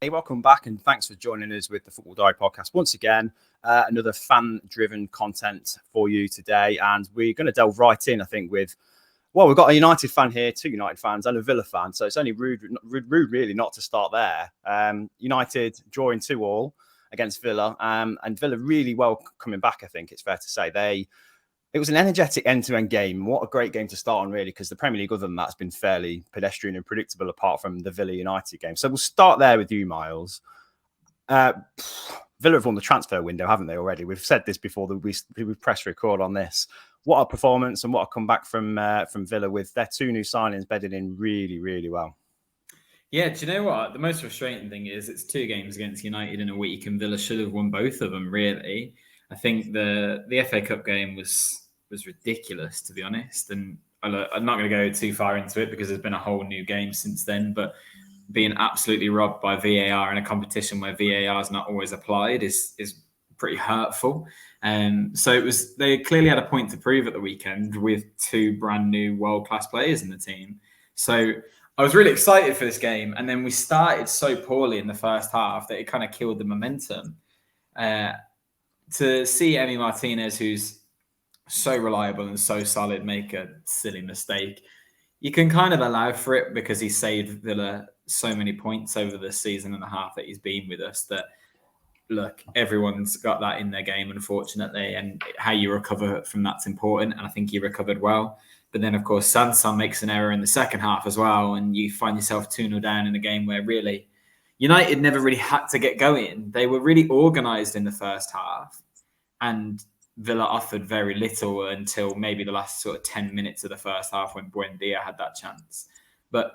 welcome back and thanks for joining us with the Football Diary podcast. Once again, another fan-driven content for you today, and we're going to delve right in, I think, with, well, we've got a United fan here, 2 United fans and a Villa fan, so it's only rude really not to start there. United drawing 2-2 against Villa, and Villa really well coming back, I think it's fair to say. It was an energetic end-to-end game. What a great game to start on, really, because the Premier League, other than that, has been fairly pedestrian and predictable apart from the Villa United game. So we'll start there with you, Myles. Villa have won the transfer window, haven't they, already? We've said this before, that we press record on this. What a performance and what a comeback from Villa with their 2 new signings bedded in really, really well. Yeah, do you know what? The most frustrating thing is it's 2 games against United in a week and Villa should have won both of them, really. I think the FA Cup game was ridiculous, to be honest. And I'm not going to go too far into it because there's been a whole new game since then. But being absolutely robbed by VAR in a competition where VAR is not always applied is pretty hurtful. So they clearly had a point to prove at the weekend with 2 brand new world-class players in the team. So I was really excited for this game. And then we started so poorly in the first half that it kind of killed the momentum. To see Emi Martinez, who's so reliable and so solid, make a silly mistake, you can kind of allow for it because he saved Villa so many points over the season and a half that he's been with us that, look, everyone's got that in their game, unfortunately, and how you recover from that's important, and I think he recovered well. But then, of course, Sanson makes an error in the second half as well, and you find yourself 2-0 down in a game where really United never really had to get going. They were really organised in the first half, and Villa offered very little until maybe the last sort of 10 minutes of the first half when Buendia had that chance. But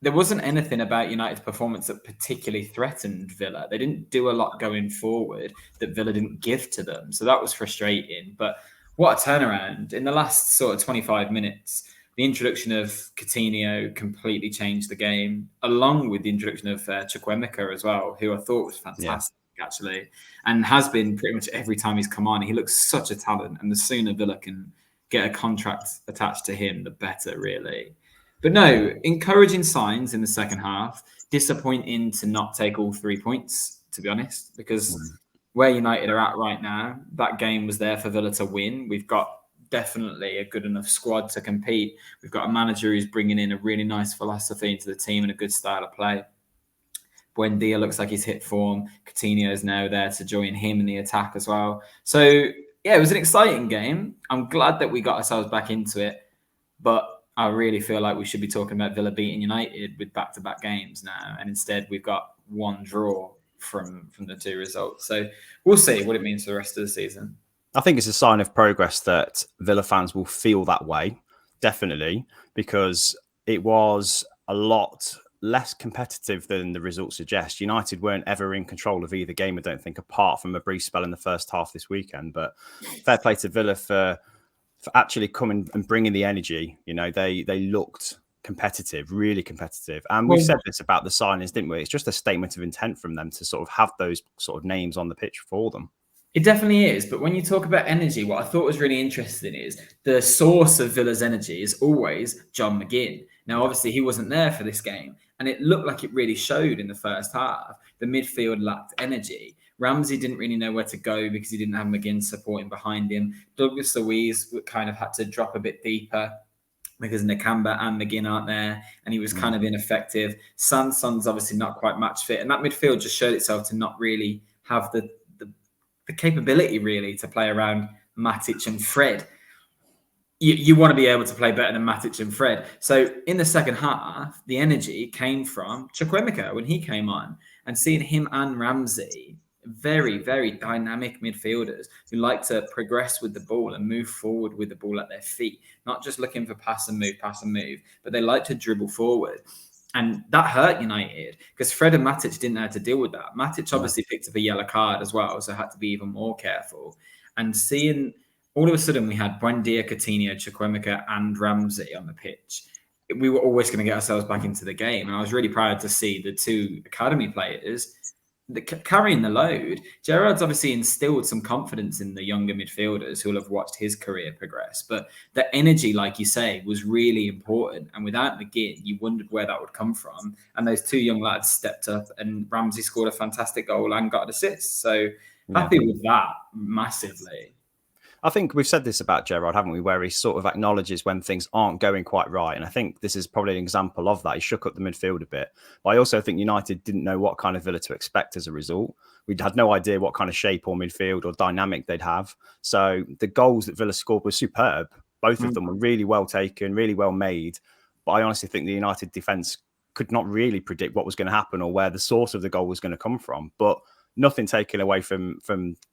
there wasn't anything about United's performance that particularly threatened Villa. They didn't do a lot going forward that Villa didn't give to them. So that was frustrating. But what a turnaround. In the last sort of 25 minutes, the introduction of Coutinho completely changed the game, along with the introduction of Chukwuemeka as well, who I thought was fantastic. Actually, and has been pretty much every time he's come on. He looks such a talent, and the sooner Villa can get a contract attached to him, the better, really. But no, encouraging signs in the second half. Disappointing to not take all 3 points, to be honest, because where United are at right now, that game was there for Villa to win. We've got definitely a good enough squad to compete. We've got a manager who's bringing in a really nice philosophy into the team and a good style of play. Buendia looks like he's hit form. Coutinho is now there to join him in the attack as well. So, yeah, it was an exciting game. I'm glad that we got ourselves back into it. But I really feel like we should be talking about Villa beating United with back-to-back games now. And instead, we've got 1 draw from the 2 results. So we'll see what it means for the rest of the season. I think it's a sign of progress that Villa fans will feel that way, definitely, because it was a lot less competitive than the results suggest. United weren't ever in control of either game, I don't think, apart from a brief spell in the first half this weekend. But fair play to Villa for actually coming and bringing the energy. You know, they looked competitive, really competitive. And we said this about the signings, didn't we? It's just a statement of intent from them to sort of have those sort of names on the pitch for them. It definitely is. But when you talk about energy, what I thought was really interesting is the source of Villa's energy is always John McGinn. Now, obviously, he wasn't there for this game, and it looked like it really showed in the first half. The midfield lacked energy. Ramsey didn't really know where to go because he didn't have McGinn supporting behind him. Douglas Luiz kind of had to drop a bit deeper because Nakamba and McGinn aren't there, and he was kind of ineffective. Sanson's obviously not quite match fit, and that midfield just showed itself to not really have the capability, really, to play around Matic and Fred. You want to be able to play better than Matic and Fred. So in the second half, the energy came from Chukwuemeka when he came on, and seeing him and Ramsey, very, very dynamic midfielders who like to progress with the ball and move forward with the ball at their feet, not just looking for pass and move, but they like to dribble forward. And that hurt United because Fred and Matic didn't know how to deal with that. Matic obviously picked up a yellow card as well, so had to be even more careful. And seeing all of a sudden we had Buendia, Coutinho, Chukwuemeka and Ramsey on the pitch, we were always going to get ourselves back into the game. And I was really proud to see the 2 academy players carrying the load. Gerrard's obviously instilled some confidence in the younger midfielders who will have watched his career progress. But the energy, like you say, was really important. And without McGinn, you wondered where that would come from. And those two young lads stepped up, and Ramsey scored a fantastic goal and got an assist. So happy with that massively. I think we've said this about Gerrard, haven't we? Where he sort of acknowledges when things aren't going quite right. And I think this is probably an example of that. He shook up the midfield a bit. But I also think United didn't know what kind of Villa to expect as a result. We had no idea what kind of shape or midfield or dynamic they'd have. So the goals that Villa scored were superb. Both of them were really well taken, really well made. But I honestly think the United defence could not really predict what was going to happen or where the source of the goal was going to come from. But nothing taken away from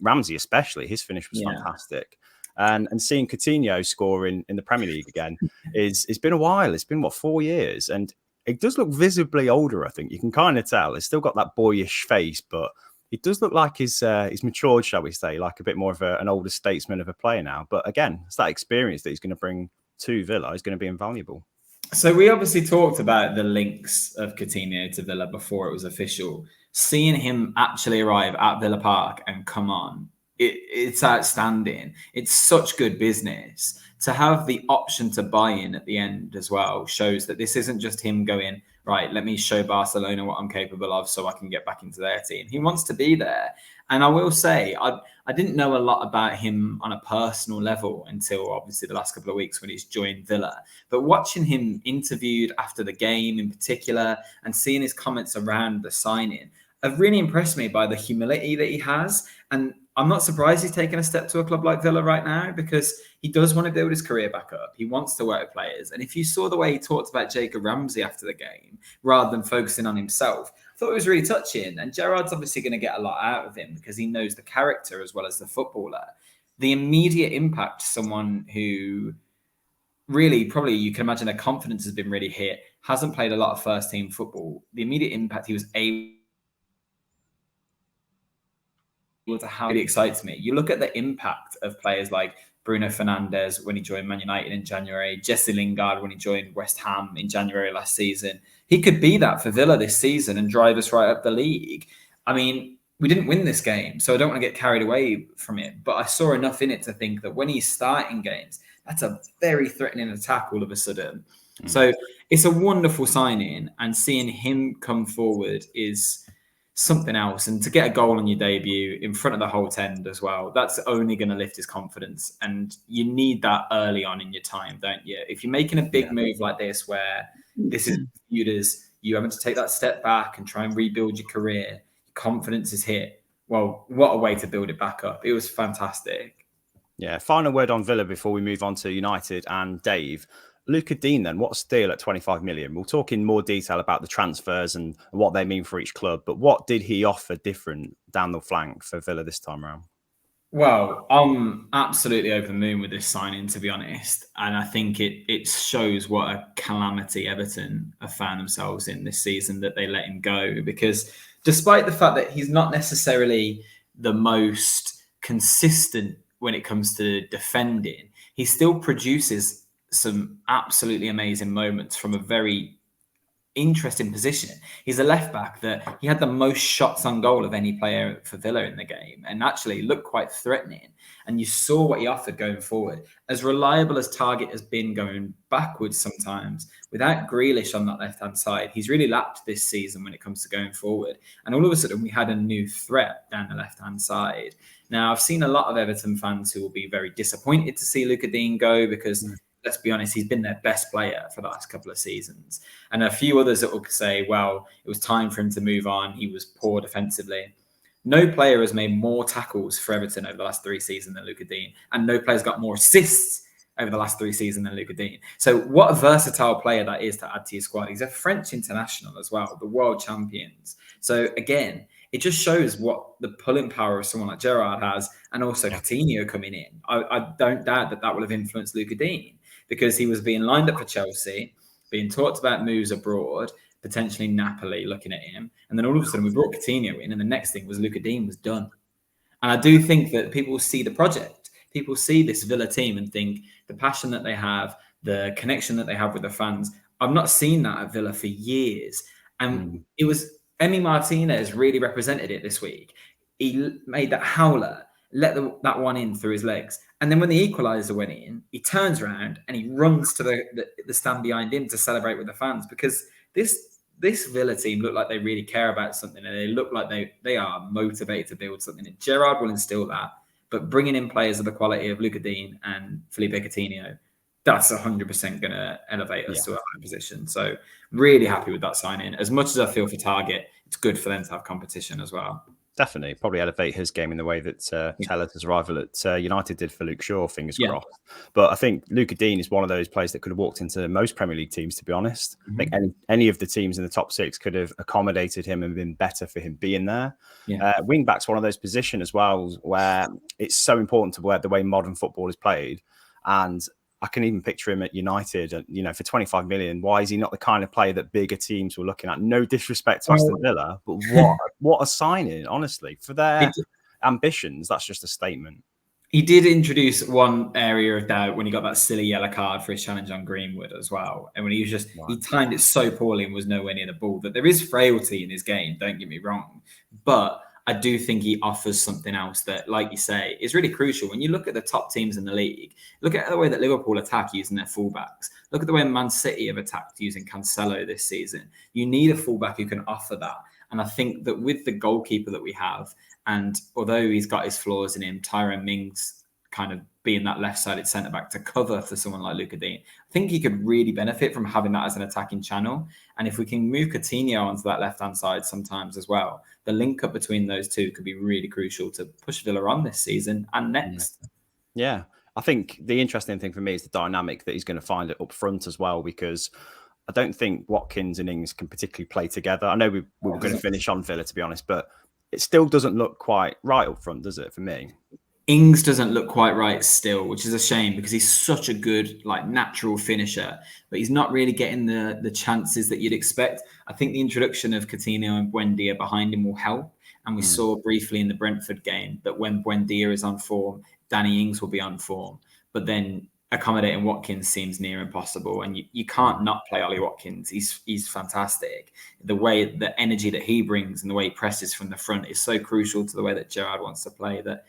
Ramsey, especially. His finish was fantastic. And seeing Coutinho score in the Premier League again it's been a while. It's been, 4 years? And it does look visibly older, I think. You can kind of tell. It's still got that boyish face, but it does look like he's matured, shall we say, like a bit more of an older statesman of a player now. But again, it's that experience that he's going to bring to Villa is going to be invaluable. So we obviously talked about the links of Coutinho to Villa before it was official. Seeing him actually arrive at Villa Park and come on, it's outstanding. It's such good business. To have the option to buy in at the end as well shows that this isn't just him going, right, let me show Barcelona what I'm capable of so I can get back into their team. He wants to be there. And I will say, I didn't know a lot about him on a personal level until obviously the last couple of weeks when he's joined Villa. But watching him interviewed after the game in particular and seeing his comments around the signing have really impressed me by the humility that he has. And I'm not surprised he's taken a step to a club like Villa right now because he does want to build his career back up. He wants to work with players. And if you saw the way he talked about Jacob Ramsey after the game, rather than focusing on himself, I thought it was really touching. And Gerrard's obviously going to get a lot out of him because he knows the character as well as the footballer. The immediate impact, someone who really, probably you can imagine their confidence has been really hit, hasn't played a lot of first team football. The immediate impact he was able to have really excites me. You look at the impact of players like Bruno Fernandes when he joined Man United in January, Jesse Lingard when he joined West Ham in January last season. He could be that for Villa this season and drive us right up the league. I mean, we didn't win this game, so I don't want to get carried away from it, but I saw enough in it to think that when he's starting games, that's a very threatening attack all of a sudden. So it's a wonderful signing, and seeing him come forward is something else. And to get a goal on your debut in front of the whole tent as well, that's only going to lift his confidence. And you need that early on in your time, don't you? If you're making a big move like this, where this is viewed as you having to take that step back and try and rebuild your career, your confidence is hit. Well, what a way to build it back up. It was fantastic. Yeah, final word on Villa before we move on to United and Dave. Luca Digne, then, what's the deal at 25 million? We'll talk in more detail about the transfers and what they mean for each club, but what did he offer different down the flank for Villa this time around? Well, I'm absolutely over the moon with this signing, to be honest. And I think it shows what a calamity Everton have found themselves in this season that they let him go. Because despite the fact that he's not necessarily the most consistent when it comes to defending, he still produces some absolutely amazing moments from a very interesting position. He's a left back that he had the most shots on goal of any player for Villa in the game and actually looked quite threatening. And you saw what he offered going forward. As reliable as Target has been going backwards sometimes, without Grealish on that left-hand side, he's really lapped this season when it comes to going forward. And all of a sudden, we had a new threat down the left-hand side. Now, I've seen a lot of Everton fans who will be very disappointed to see Luca Digne go because let's be honest, he's been their best player for the last couple of seasons. And a few others that will say, well, it was time for him to move on. He was poor defensively. No player has made more tackles for Everton over the last 3 seasons than Luca Digne. And no player's got more assists over the last 3 seasons than Luca Digne. So what a versatile player that is to add to your squad. He's a French international as well, the world champions. So again, it just shows what the pulling power of someone like Gerrard has, and also Coutinho coming in. I don't doubt that will have influenced Luca Digne, because he was being lined up for Chelsea, being talked about moves abroad, potentially Napoli looking at him. And then all of a sudden we brought Coutinho in, and the next thing was Luca Digne was done. And I do think that people see the project. People see this Villa team and think the passion that they have, the connection that they have with the fans. I've not seen that at Villa for years. And it was Emi Martinez really represented it this week. He made that howler, let that one in through his legs. And then when the equaliser went in, he turns around and he runs to the stand behind him to celebrate with the fans, because this Villa team look like they really care about something, and they look like they are motivated to build something. And Gerrard will instill that, but bringing in players of the quality of Luca Digne and Philippe Coutinho, that's 100% going to elevate us to a higher position. So really happy with that signing. As much as I feel for Target, it's good for them to have competition as well. Definitely, probably elevate his game in the way that Teller's arrival at United did for Luke Shaw, fingers crossed. But I think Luca Digne is one of those players that could have walked into most Premier League teams, to be honest. I think any of the teams in the top 6 could have accommodated him and been better for him being there. Wing back's one of those positions as well where it's so important to the way modern football is played. And I can even picture him at United, for 25 million. Why is he not the kind of player that bigger teams were looking at? No disrespect to Aston Villa, but what a signing, honestly. For their ambitions, that's just a statement. He did introduce one area of doubt when he got that silly yellow card for his challenge on Greenwood as well. And when he was he timed it so poorly and was nowhere near the ball. That there is frailty in his game, don't get me wrong. But I do think he offers something else that, like you say, is really crucial. When you look at the top teams in the league, look at the way that Liverpool attack using their fullbacks. Look at the way Man City have attacked using Cancelo this season. You need a fullback who can offer that. And I think that with the goalkeeper that we have, and although he's got his flaws in him, Tyrone Mings kind of being that left-sided centre-back to cover for someone like Luca Digne, I think he could really benefit from having that as an attacking channel. And if we can move Coutinho onto that left-hand side sometimes as well, the link-up between those two could be really crucial to push Villa on this season and next. Yeah, I think the interesting thing for me is the dynamic that he's going to find up front as well, because I don't think Watkins and Ings can particularly play together. I know we were going to finish on Villa, to be honest, but it still doesn't look quite right up front, does it, for me? Ings doesn't look quite right still, which is a shame because he's such a good, natural finisher, but he's not really getting the chances that you'd expect. I think the introduction of Coutinho and Buendia behind him will help. And we saw briefly in the Brentford game that when Buendia is on form, Danny Ings will be on form. But then accommodating Watkins seems near impossible. And you can't not play Ollie Watkins. He's fantastic. The energy that he brings and the way he presses from the front is so crucial to the way that Gerrard wants to play that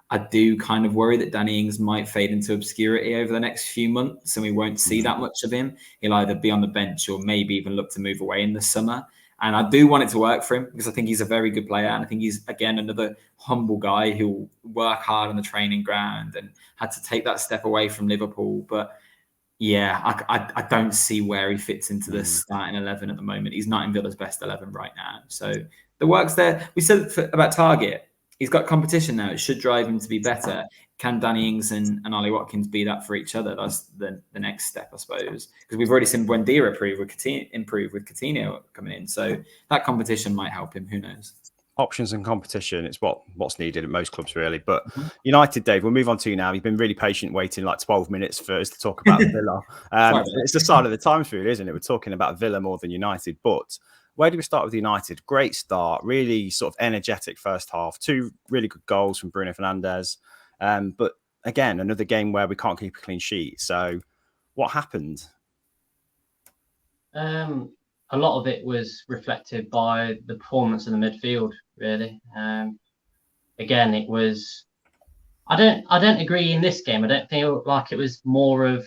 I do kind of worry that Danny Ings might fade into obscurity over the next few months and we won't see that much of him. He'll either be on the bench or maybe even look to move away in the summer. And I do want it to work for him because I think he's a very good player. And I think he's, again, another humble guy who'll work hard on the training ground and had to take that step away from Liverpool. But yeah, I don't see where he fits into the starting 11 at the moment. He's not in Villa's best 11 right now. So the work's there. We said about Target. He's got competition now. It should drive him to be better. Can Danny Ings and Ollie Watkins be that for each other? That's the next step, I suppose. Because we've already seen Buendia improve with Coutinho coming in. So that competition might help him. Who knows? Options and competition, it's what's needed at most clubs, really. But United, Dave, we'll move on to you now. You've been really patient waiting 12 minutes for us to talk about Villa. It's the sign of the times, really, isn't it? We're talking about Villa more than United. But where do we start with United? Great start, really sort of energetic first half. 2 really good goals from Bruno Fernandes. But again, another game where we can't keep a clean sheet. So what happened? A lot of it was reflected by the performance in the midfield, really. Again, it was. I don't agree in this game. I don't feel like it was more of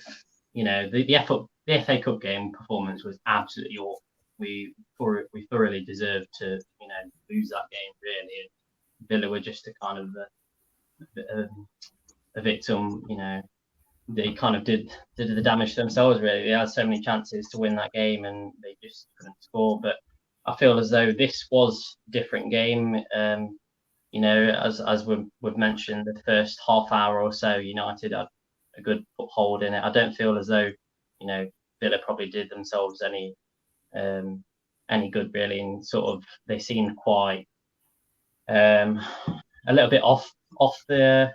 the FA Cup game performance was absolutely awful. We thoroughly deserved to lose that game, really. Villa were just a kind of a victim. They kind of did the damage to themselves, really. They had so many chances to win that game and they just couldn't score. But I feel as though this was a different game. As we've mentioned, the first half hour or so, United had a good foothold in it. I don't feel as though, Villa probably did themselves any good, really. And sort of, they seemed quite a little bit off the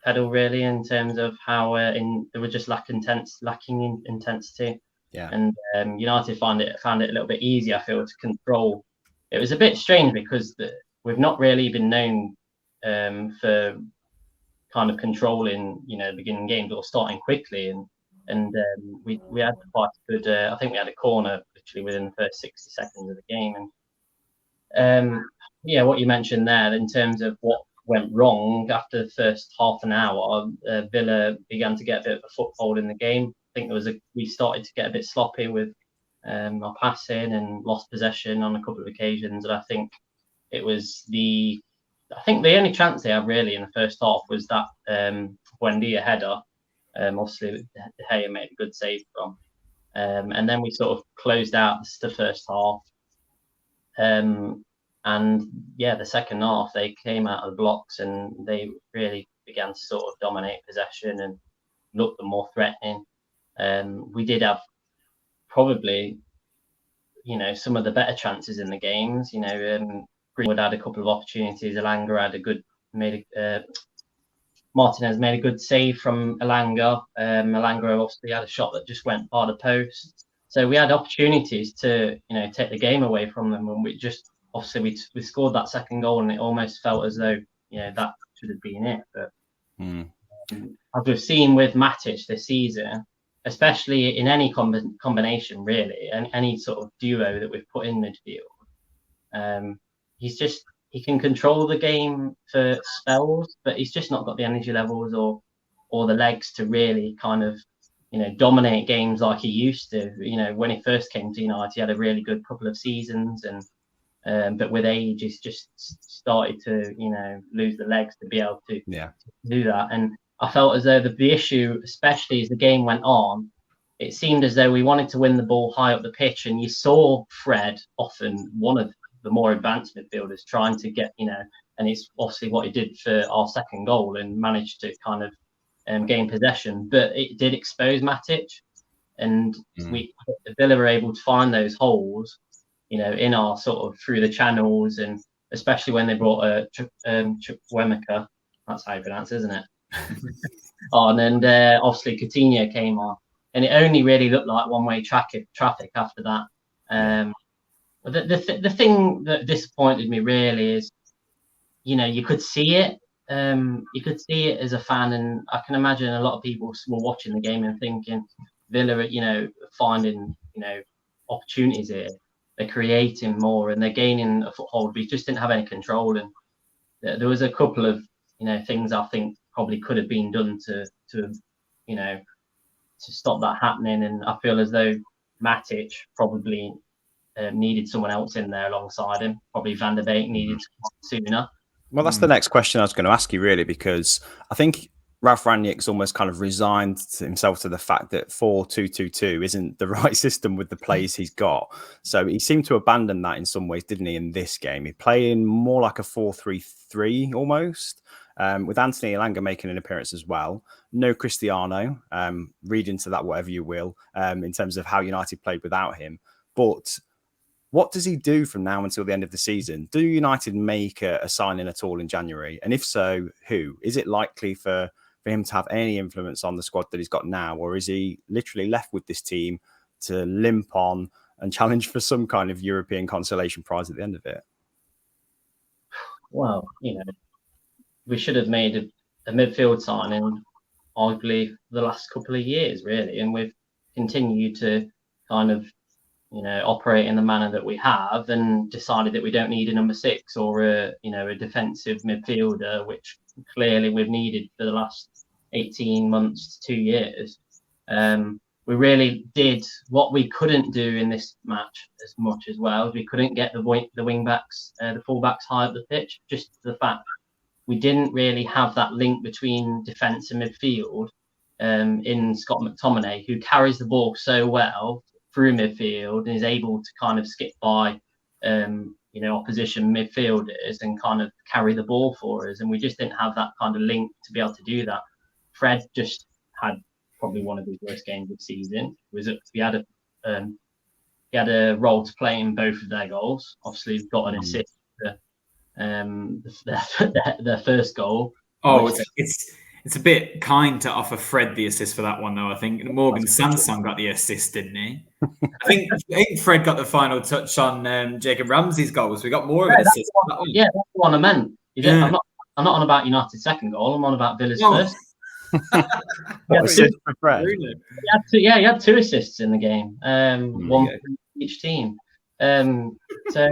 pedal, really, in terms of how they were just lacking in intensity. Yeah. And United found it a little bit easier, I feel, to control. It was a bit strange because we've not really been known for kind of controlling, beginning games or starting quickly. And and we had quite a good. I think we had a corner literally within the first 60 seconds of the game, and what you mentioned there in terms of what went wrong after the first half an hour, Villa began to get a bit of a foothold in the game. I think we started to get a bit sloppy with our passing and lost possession on a couple of occasions, and I think it was the only chance they had really in the first half was that Buendia header. Obviously, De Gea made a good save from, and then we sort of closed out the first half. And the second half they came out of the blocks and they really began to sort of dominate possession and looked more threatening. We did have probably, some of the better chances in the games. Greenwood had a couple of opportunities. Martinez made a good save from Elanga. Elanga obviously had a shot that just went by the post. So we had opportunities to, take the game away from them, and we just obviously we scored that second goal, and it almost felt as though that should have been it. But as we've seen with Matic this season, especially in any combination really, and any sort of duo that we've put in midfield, he can control the game for spells, but he's just not got the energy levels or the legs to really kind of dominate games like he used to. When he first came to United, he had a really good couple of seasons, and but with age, he's just started to lose the legs to be able to do that. And I felt as though the issue, especially as the game went on, it seemed as though we wanted to win the ball high up the pitch, and you saw Fred, often one of the more advanced midfielders, trying to get and it's obviously what he did for our second goal and managed to kind of gain possession, but it did expose Matic, and Villa were able to find those holes, in our sort of through the channels, and especially when they brought Chukwuemeka, that's how you pronounce it, isn't it? on, and obviously Coutinho came on, and it only really looked like one-way traffic after that. But the thing that disappointed me really is, you could see it. You could see it as a fan, and I can imagine a lot of people were watching the game and thinking Villa, finding, opportunities here. They're creating more and they're gaining a foothold. We just didn't have any control, and there was a couple of, things I think probably could have been done to stop that happening. And I feel as though Matic probably needed someone else in there alongside him. Probably Van der Beek needed sooner. Well, that's the next question I was going to ask you, really, because I think Ralf Rangnick's almost kind of resigned himself to the fact that 4-2-2-2 isn't the right system with the players he's got. So he seemed to abandon that in some ways, didn't he, in this game? He's playing more like a 4-3-3 almost, with Anthony Elanga making an appearance as well. No Cristiano, read into that whatever you will, in terms of how United played without him. But what does he do from now until the end of the season? Do United make a signing at all in January? And if so, who? Is it likely for him to have any influence on the squad that he's got now? Or is he literally left with this team to limp on and challenge for some kind of European consolation prize at the end of it? Well, we should have made a midfield signing arguably the last couple of years, really. And we've continued to kind of operate in the manner that we have, and decided that we don't need a number 6 or a defensive midfielder, which clearly we've needed for the last 18 months to 2 years. We really did what we couldn't do in this match as much as well. We couldn't get the wing backs, the full backs high up the pitch, just the fact we didn't really have that link between defence and midfield in Scott McTominay, who carries the ball so well through midfield and is able to kind of skip by opposition midfielders and kind of carry the ball for us, and we just didn't have that kind of link to be able to do that. Fred just had probably one of his worst games of the season. He had a role to play in both of their goals. Obviously, he's got an assist for their first goal. Oh, it's a bit kind to offer Fred the assist for that one, though. I think Morgan Sanson got the assist, didn't he? I think Fred got the final touch on Jacob Ramsey's goal, so we got more of an assist. That's the one I meant. I'm not on about United's second goal. I'm on about Villa's first. What assist for Fred? He had 2 assists in the game, one for each team. So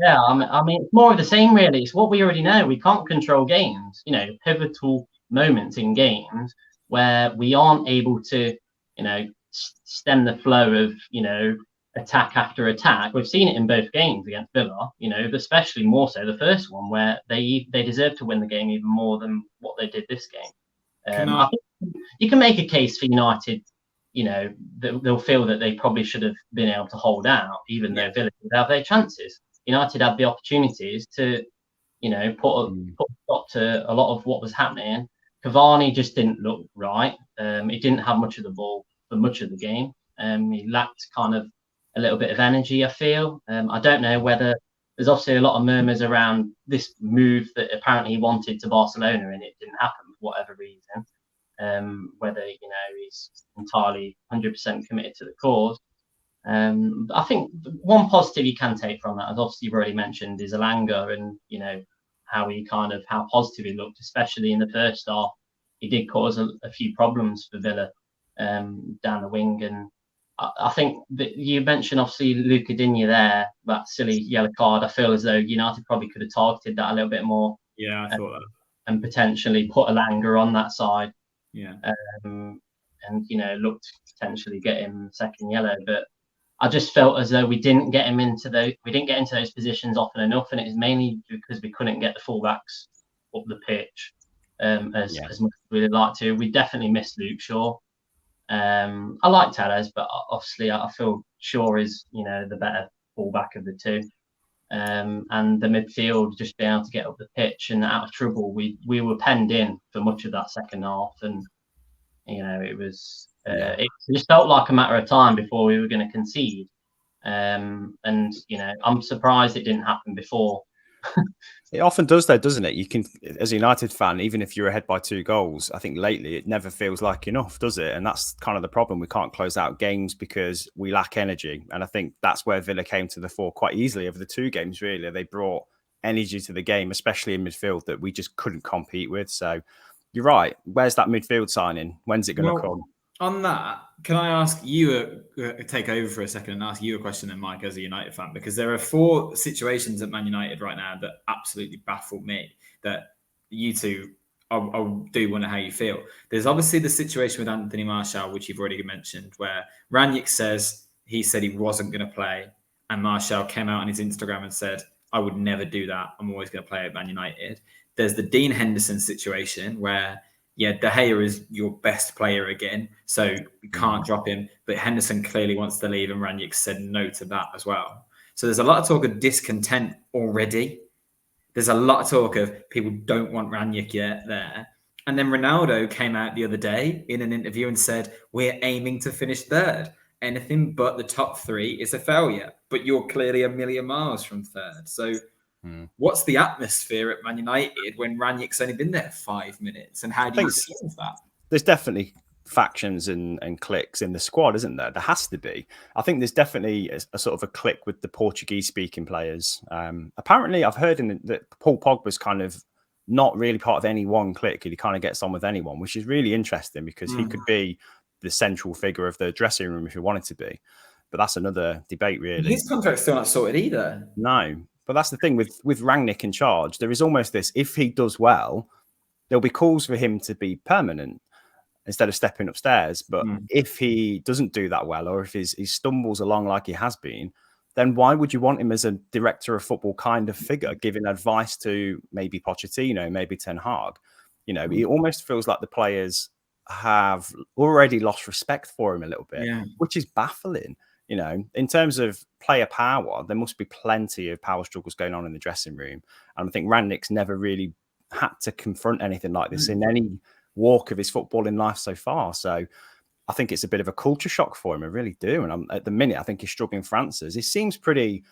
yeah, I mean, it's more of the same really. It's what we already know. We can't control games. You know, pivotal moments in games where we aren't able to, you know, stem the flow of, you know, attack after attack. We've seen it in both games against Villa, you know, especially more so the first one where they deserved to win the game even more than what they did this game. I think you can make a case for United. You know, they'll feel that they probably should have been able to hold out, even though Villa would have their chances. United had the opportunities to, you know, put a stop to a lot of what was happening. Cavani just didn't look right. He didn't have much of the ball for much of the game. He lacked kind of a little bit of energy, I feel. I don't know whether there's obviously a lot of murmurs around this move that apparently he wanted to Barcelona and it didn't happen for whatever reason. Whether, you know, he's entirely 100% committed to the cause. I think one positive you can take from that, as obviously you've already mentioned, is Elanga and, you know, how positive he looked, especially in the first half. He did cause a few problems for Villa down the wing. And I think that you mentioned obviously Luca Digne there, that silly yellow card. I feel as though United probably could have targeted that a little bit more. Yeah, I thought that. And potentially put Elanga on that side. Yeah. And, you know, looked to potentially get him second yellow, but I just felt as though we didn't get into those positions often enough, and it was mainly because we couldn't get the fullbacks up the pitch as much as we'd like to. We definitely missed Luke Shaw. I like Tellez, but obviously I feel Shaw is, you know, the better fullback of the two. And the midfield just being able to get up the pitch and out of trouble. We were penned in for much of that second half, and you know, it was it just felt like a matter of time before we were going to concede. And you know, I'm surprised it didn't happen before. It often does, though, doesn't it? You can, as a United fan, even if you're ahead by 2 goals, I think lately it never feels like enough, does it? And that's kind of the problem. We can't close out games because we lack energy. And I think that's where Villa came to the fore quite easily over the 2 games, really. They brought energy to the game, especially in midfield, that we just couldn't compete with. So you're right. Where's that midfield signing? When's it going to come? On that, can I ask you take over for a second and ask you a question then, Mike, as a United fan? Because there are 4 situations at Man United right now that absolutely baffle me, that you two, I do wonder how you feel. There's obviously the situation with Anthony Martial, which you've already mentioned, where Rangnick said he wasn't going to play, and Martial came out on his Instagram and said, I would never do that. I'm always going to play at Man United. There's the Dean Henderson situation where De Gea is your best player again, so you can't drop him. But Henderson clearly wants to leave, and Rangnick said no to that as well. So there's a lot of talk of discontent already. There's a lot of talk of people don't want Rangnick yet there. And then Ronaldo came out the other day in an interview and said, we're aiming to finish 3rd. Anything but the top 3 is a failure. But you're clearly a million miles from 3rd. So what's the atmosphere at Man United when Rangnick's only been there 5 minutes? And how do you deal with that? There's definitely factions and cliques in the squad, isn't there? There has to be. I think there's definitely a sort of a clique with the Portuguese-speaking players. Apparently, I've heard that Paul Pogba's kind of not really part of any one clique. He kind of gets on with anyone, which is really interesting because he could be the central figure of the dressing room if he wanted to be. But that's another debate, really. His contract's still not sorted either. No. But that's the thing with Rangnick in charge. There is almost this, if he does well, there'll be calls for him to be permanent instead of stepping upstairs. But if he doesn't do that well, or if he stumbles along like he has been, then why would you want him as a director of football kind of figure, giving advice to maybe Pochettino, maybe Ten Hag? You know, it almost feels like the players have already lost respect for him a little bit, which is baffling. You know, in terms of player power, there must be plenty of power struggles going on in the dressing room. And I think Rangnick's never really had to confront anything like this in any walk of his footballing life so far. So I think it's a bit of a culture shock for him. I really do. And at the minute, I think he's struggling for answers. He seems pretty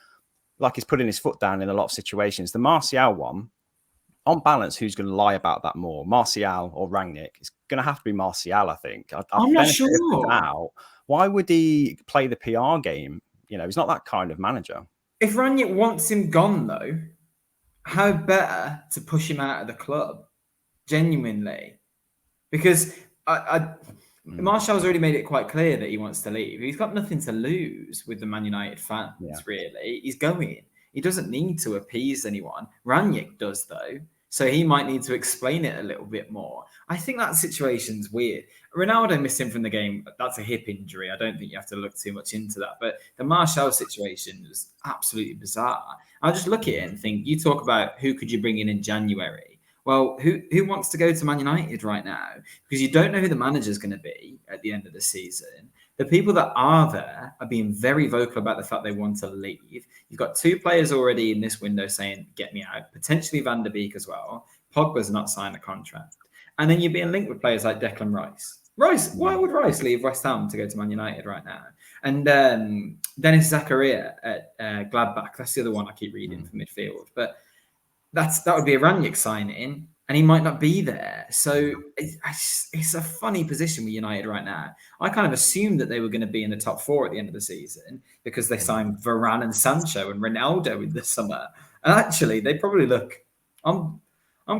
like he's putting his foot down in a lot of situations. The Martial one, on balance, who's going to lie about that more, Martial or Rangnick? It's going to have to be Martial, I think. I'm not sure. Now, why would he play the PR game? You know, he's not that kind of manager. If Rangnick wants him gone, though, how better to push him out of the club? Genuinely. Because Martial's already made it quite clear that he wants to leave. He's got nothing to lose with the Man United fans, really. He's going. He doesn't need to appease anyone. Rangnick does, though. So he might need to explain it a little bit more. I think that situation's weird. Ronaldo missing from the game, that's a hip injury. I don't think you have to look too much into that. But the Martial situation was absolutely bizarre. I just look at it and think, you talk about who could you bring in January. Well, who wants to go to Man United right now? Because you don't know who the manager's going to be at the end of the season. The people that are there are being very vocal about the fact they want to leave. You've got 2 players already in this window saying, get me out, potentially Van der Beek as well. Pogba's not signed a contract. And then you're being linked with players like Declan Rice. Why would Rice leave West Ham to go to Man United right now? And Dennis Zakaria at Gladbach, that's the other one I keep reading for midfield. But that would be a Rangnick signing, and he might not be there. So it's a funny position with United right now. I kind of assumed that they were going to be in the top 4 at the end of the season because they signed Varane and Sancho and Ronaldo in the summer. And actually, they probably look on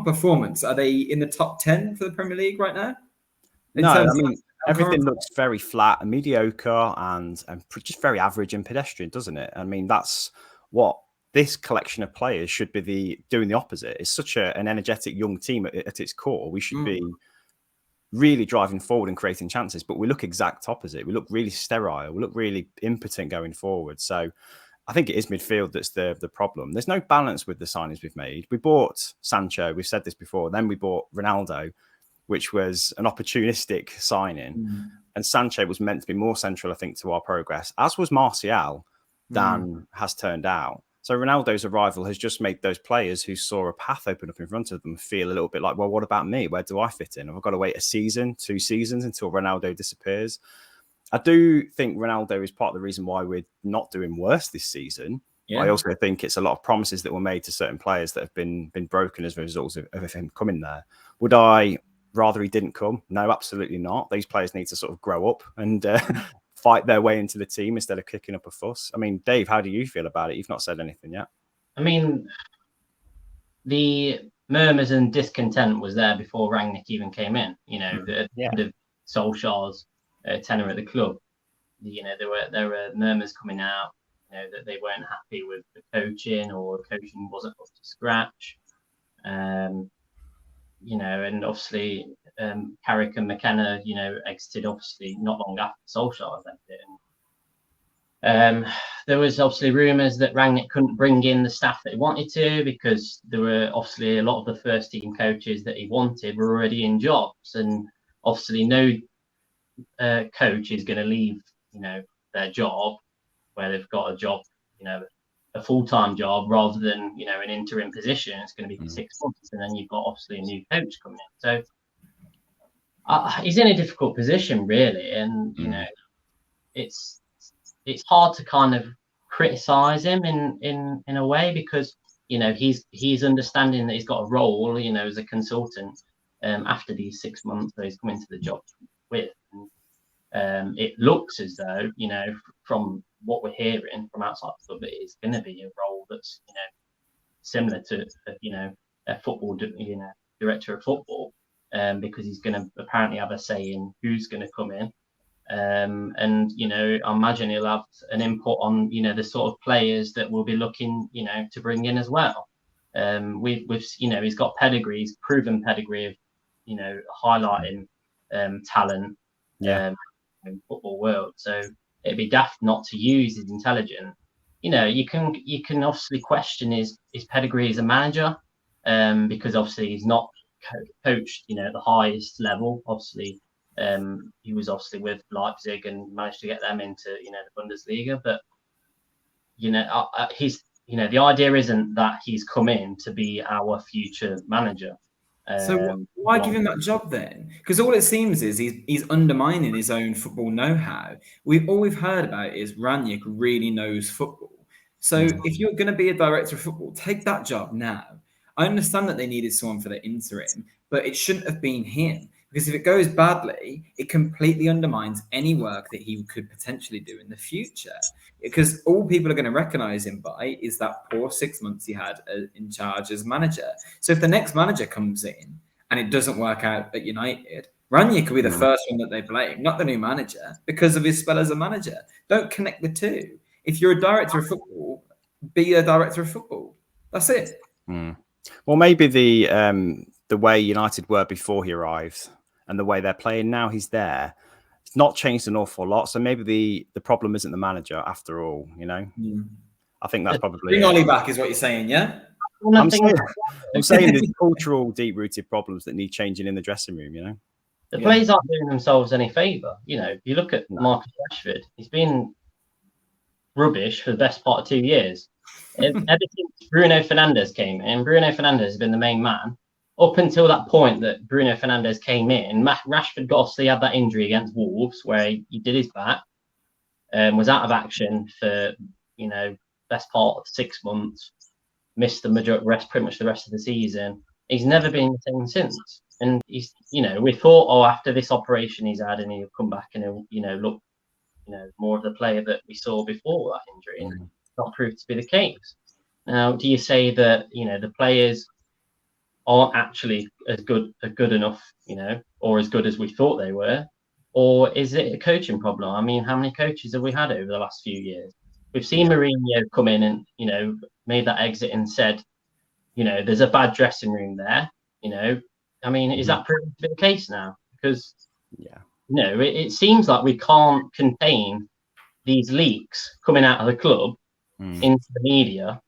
performance. Are they in the top 10 for the Premier League right now? Everything looks very flat and mediocre and just very average and pedestrian, doesn't it? I mean, that's what this collection of players should be doing the opposite. It's such an energetic young team at its core. We should be really driving forward and creating chances, but we look exact opposite. We look really sterile. We look really impotent going forward. So I think it is midfield that's the problem. There's no balance with the signings we've made. We bought Sancho. We've said this before. Then we bought Ronaldo, which was an opportunistic signing. And Sancho was meant to be more central, I think, to our progress, as was Martial, than has turned out. So Ronaldo's arrival has just made those players who saw a path open up in front of them feel a little bit like, well, what about me? Where do I fit in? Have I got to wait a season, 2 seasons until Ronaldo disappears? I do think Ronaldo is part of the reason why we're not doing worse this season. Yeah. I also think it's a lot of promises that were made to certain players that have been broken as a result of him coming there. Would I rather he didn't come? No, absolutely not. These players need to sort of grow up and fight their way into the team instead of kicking up a fuss. I mean, Dave, how do you feel about it? You've not said anything yet. I mean, the murmurs and discontent was there before Rangnick even came in. You know, the Solskjaer's tenure at the club. You know, there were murmurs coming out, you know, that they weren't happy with the coaching or the coaching wasn't up to scratch. You know, and obviously Carrick and McKenna, you know, exited obviously not long after Solskjaer left it. And there was obviously rumours that Rangnick couldn't bring in the staff that he wanted to because there were obviously a lot of the first team coaches that he wanted were already in jobs, and obviously no coach is going to leave, you know, their job where they've got a job, you know, a full-time job rather than, you know, an interim position. It's going to be for 6 months, and then you've got obviously a new coach coming in. So he's in a difficult position, really, and you know, it's hard to kind of criticize him in a way because, you know, he's understanding that he's got a role, you know, as a consultant after these 6 months that he's come into the job with. And, it looks as though, you know, from what we're hearing from outside the club, it is going to be a role that's, you know, similar to, you know, a football, you know, director of football, because he's going to apparently have a say in who's going to come in. And, you know, I imagine he'll have an input on, you know, the sort of players that we'll be looking, you know, to bring in as well. We've you know, he's got pedigrees, proven pedigree of, you know, highlighting talent in the football world. So it'd be daft not to use his intelligence. You know, you can obviously question his pedigree as a manager, because obviously he's not coached, you know, at the highest level. Obviously, he was obviously with Leipzig and managed to get them into, you know, the Bundesliga. But you know, he's, you know, the idea isn't that he's come in to be our future manager. So why give him that job then? Because all it seems is he's undermining his own football know-how. All we've heard about is Rangnick really knows football. So if you're going to be a director of football, take that job now. I understand that they needed someone for the interim, but it shouldn't have been him. Because if it goes badly, it completely undermines any work that he could potentially do in the future. Because all people are going to recognise him by is that poor 6 months he had in charge as manager. So if the next manager comes in and it doesn't work out at United, Ranieri could be the first one that they blame, not the new manager, because of his spell as a manager. Don't connect the two. If you're a director of football, be a director of football. That's it. Well, maybe the way United were before he arrived and the way they're playing now he's there, it's not changed an awful lot. So maybe the problem isn't the manager after all, you know? I think that's probably Bring Ollie back is what you're saying, yeah? I'm saying there's cultural, deep-rooted problems that need changing in the dressing room, you know? The players aren't doing themselves any favour. You know, you look at Marcus Rashford, he's been rubbish for the best part of 2 years. Ever since Bruno Fernandes came in, Bruno Fernandes has been the main man. Up until that point that Bruno Fernandes came in, Rashford obviously had that injury against Wolves where he did his back, was out of action for, you know, best part of 6 months, missed pretty much the rest of the season. He's never been the same since. And he's, you know, we thought, oh, after this operation he's had, and he'll come back and he'll, you know, look, you know, more of the player that we saw before that injury. And it's not proved to be the case. Now, do you say that, you know, the players aren't actually good enough, you know, or as good as we thought they were? Or is it a coaching problem? I mean, how many coaches have we had over the last few years? We've seen Mourinho come in and, you know, made that exit and said, you know, there's a bad dressing room there, you know. I mean, is that proven to be the case now? Because, you know, it seems like we can't contain these leaks coming out of the club into the media.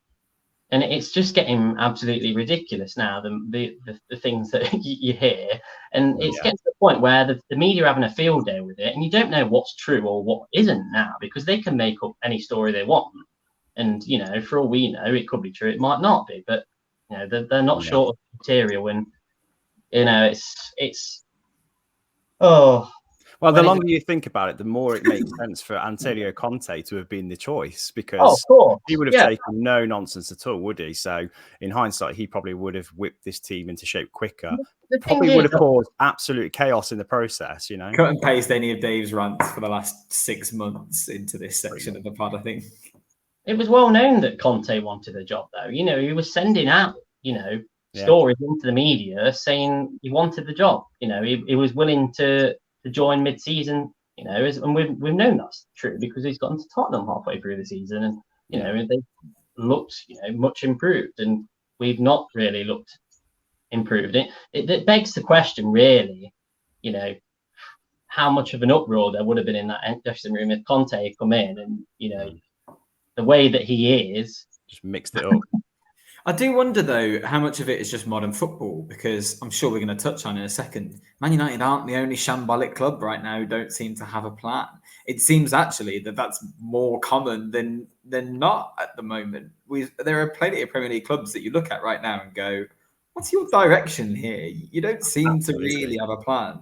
And it's just getting absolutely ridiculous now, the things that you hear. And it's getting to the point where the media are having a field day with it, and you don't know what's true or what isn't now, because they can make up any story they want. And, you know, for all we know, it could be true, it might not be. But, you know, they're not short of material. And, you know, it's well, the longer you think about it, the more it makes sense for Antonio Conte to have been the choice, because of course. He would have taken no nonsense at all, would he? So in hindsight, he probably would have whipped this team into shape quicker. Probably would have caused absolute chaos in the process, you know. Cut and paste any of Dave's rants for the last 6 months into this section of the pod, I think. It was well known that Conte wanted a job, though. You know, he was sending out, you know, stories into the media saying he wanted the job. You know, he was willing to join mid-season, you know, and we've known that's true because he's gotten to Tottenham halfway through the season, and you know they looked, you know, much improved, and we've not really looked improved. It begs the question, really, you know, how much of an uproar there would have been in that dressing room if Conte had come in, and you know, the way that he is, just mixed it up. I do wonder, though, how much of it is just modern football, because I'm sure we're going to touch on in a second. Man United aren't the only shambolic club right now who don't seem to have a plan. It seems actually that that's more common than not at the moment. There are plenty of Premier League clubs that you look at right now and go, what's your direction here? You don't seem to really have a plan.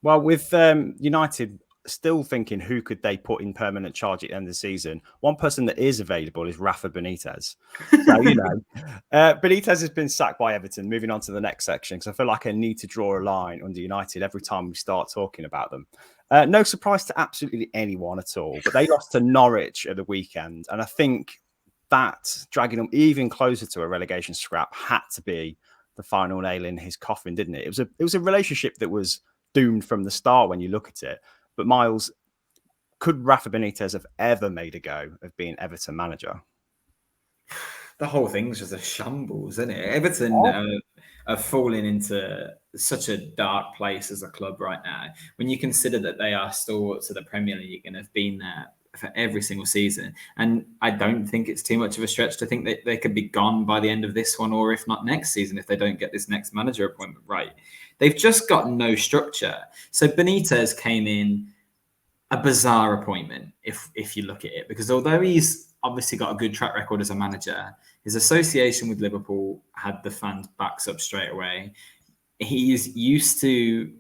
Well, with United still thinking who could they put in permanent charge at the end of the season, one person that is available is Rafa Benitez. So, you know, Benitez has been sacked by Everton. Moving on to the next section, because I feel like I need to draw a line under United every time we start talking about them. No surprise to absolutely anyone at all, but they lost to Norwich at the weekend. And I think that dragging them even closer to a relegation scrap had to be the final nail in his coffin, didn't it? It was a relationship that was doomed from the start when you look at it. But Myles, could Rafa Benitez have ever made a go of being Everton manager? The whole thing's just a shambles, isn't it? Everton are falling into such a dark place as a club right now. When you consider that they are stalwarts of the Premier League and have been there for every single season. And I don't think it's too much of a stretch to think that they could be gone by the end of this one, or if not next season, if they don't get this next manager appointment right. They've just got no structure. So Benitez came in a bizarre appointment, if you look at it, because although he's obviously got a good track record as a manager, his association with Liverpool had the fans' backs up straight away. He's used to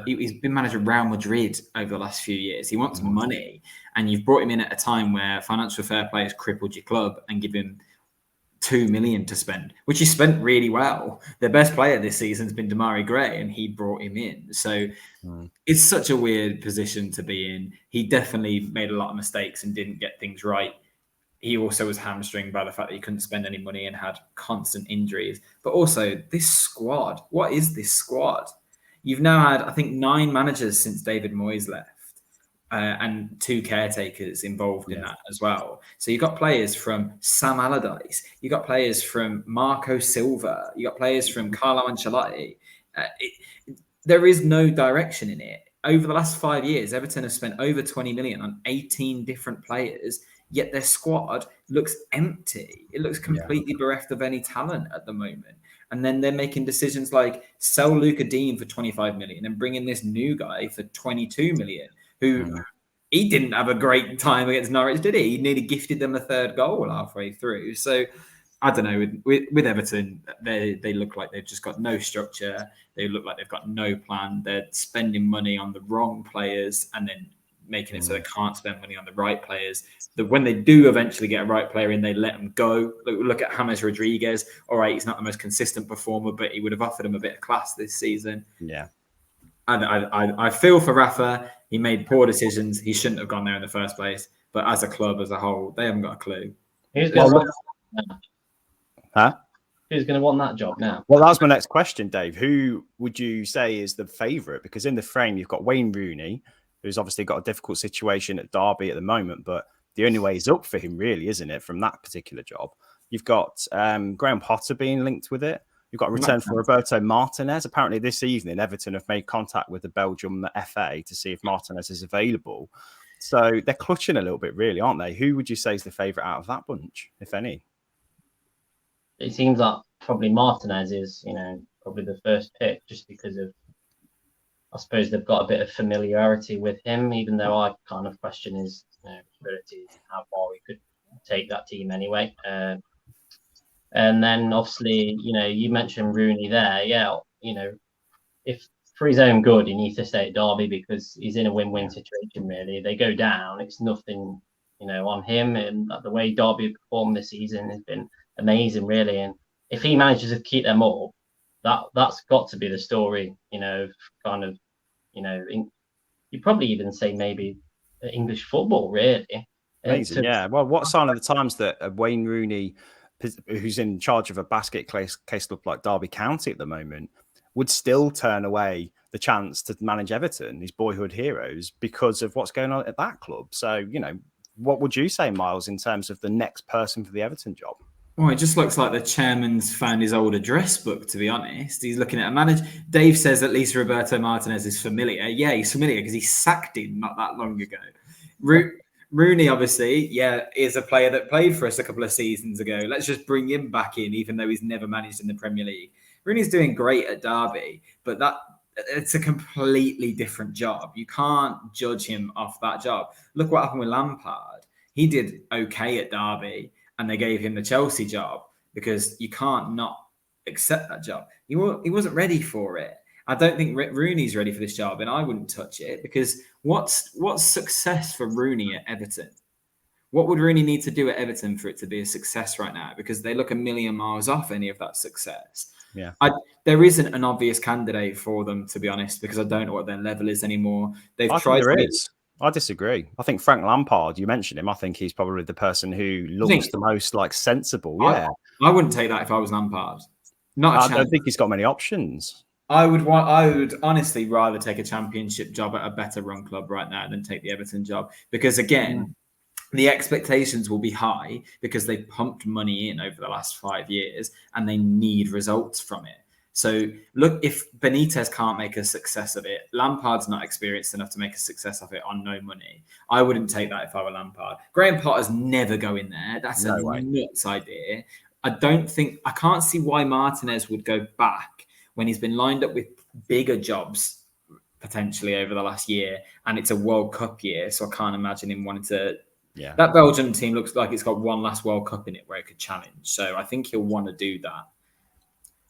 he's been manager of Real Madrid over the last few years. He wants money, and you've brought him in at a time where financial fair play has crippled your club and give him $2 million to spend, which he spent really well. Their best player this season has been Damari Gray, and he brought him in. So it's such a weird position to be in. He definitely made a lot of mistakes and didn't get things right. He also was hamstringed by the fact that he couldn't spend any money and had constant injuries. But also, this squad, what is this squad? You've now had, I think, 9 managers since David Moyes left. And 2 caretakers involved in that as well. So you've got players from Sam Allardyce, you've got players from Marco Silva, you've got players from Carlo Ancelotti. There is no direction in it. Over the last 5 years, Everton have spent over 20 million on 18 different players, yet their squad looks empty. It looks completely bereft of any talent at the moment. And then they're making decisions like sell Luca Digne for 25 million and bring in this new guy for 22 million. Who he didn't have a great time against Norwich, did he? He nearly gifted them a 3rd goal halfway through. So I don't know. With Everton, they look like they've just got no structure. They look like they've got no plan. They're spending money on the wrong players and then making it so they can't spend money on the right players. When they do eventually get a right player in, they let them go. Look at James Rodriguez. All right, he's not the most consistent performer, but he would have offered him a bit of class this season. Yeah. I feel for Rafa. He made poor decisions. He shouldn't have gone there in the first place. But as a club, as a whole, they haven't got a clue. Who's going to want that job now? Well, that was my next question, Dave. Who would you say is the favourite? Because in the frame, you've got Wayne Rooney, who's obviously got a difficult situation at Derby at the moment, but the only way is up for him, really, isn't it, from that particular job? You've got Graham Potter being linked with it. You've got a return for Roberto Martinez. Apparently this evening, Everton have made contact with the Belgium FA to see if Martinez is available. So they're clutching a little bit, really, aren't they? Who would you say is the favourite out of that bunch, if any? It seems like probably Martinez is, probably the first pick just because of, I suppose they've got a bit of familiarity with him, even though I kind of question his abilities and how far he could take that team anyway. And then obviously, you mentioned Rooney there. Yeah, if for his own good, he needs to stay at Derby because he's in a win-win situation, really. They go down, it's nothing, on him. And the way Derby performed this season has been amazing, really. And if he manages to keep them up, that's got to be the story, kind of, you probably even say maybe English football, really. Amazing, yeah. Well, what sign of the times that Wayne Rooney, who's in charge of a basket case club like Derby County at the moment, would still turn away the chance to manage Everton, his boyhood heroes, because of what's going on at that club. So, what would you say, Myles, in terms of the next person for the Everton job? Well, it just looks like the chairman's found his old address book, to be honest. He's looking at a manager. Dave says at least Roberto Martinez is familiar. Yeah, he's familiar because he sacked him not that long ago. Rooney, obviously, is a player that played for us a couple of seasons ago. Let's just bring him back in, even though he's never managed in the Premier League. Rooney's doing great at Derby, but it's a completely different job. You can't judge him off that job. Look what happened with Lampard. He did okay at Derby, and they gave him the Chelsea job because you can't not accept that job. He wasn't ready for it. I don't think Rooney's ready for this job, and I wouldn't touch it because what's success for Rooney at Everton? What would Rooney need to do at Everton for it to be a success right now? Because they look a million miles off any of that success. Yeah, there isn't an obvious candidate for them, to be honest, because I don't know what their level is anymore. I disagree. I think Frank Lampard, you mentioned him. I think he's probably the person who looks the most like sensible. Yeah, I wouldn't take that if I was Lampard. I don't think he's got many options. I would honestly rather take a championship job at a better run club right now than take the Everton job because again, the expectations will be high because they pumped money in over the last 5 years and they need results from it. So look, if Benitez can't make a success of it, Lampard's not experienced enough to make a success of it on no money. I wouldn't take that if I were Lampard. Graham Potter's never going there. That's a nuts idea. I can't see why Martinez would go back when he's been lined up with bigger jobs potentially over the last year and it's a World Cup year. So I can't imagine him wanting to. Yeah. That Belgium team looks like it's got one last World Cup in it where it could challenge. So I think he'll want to do that.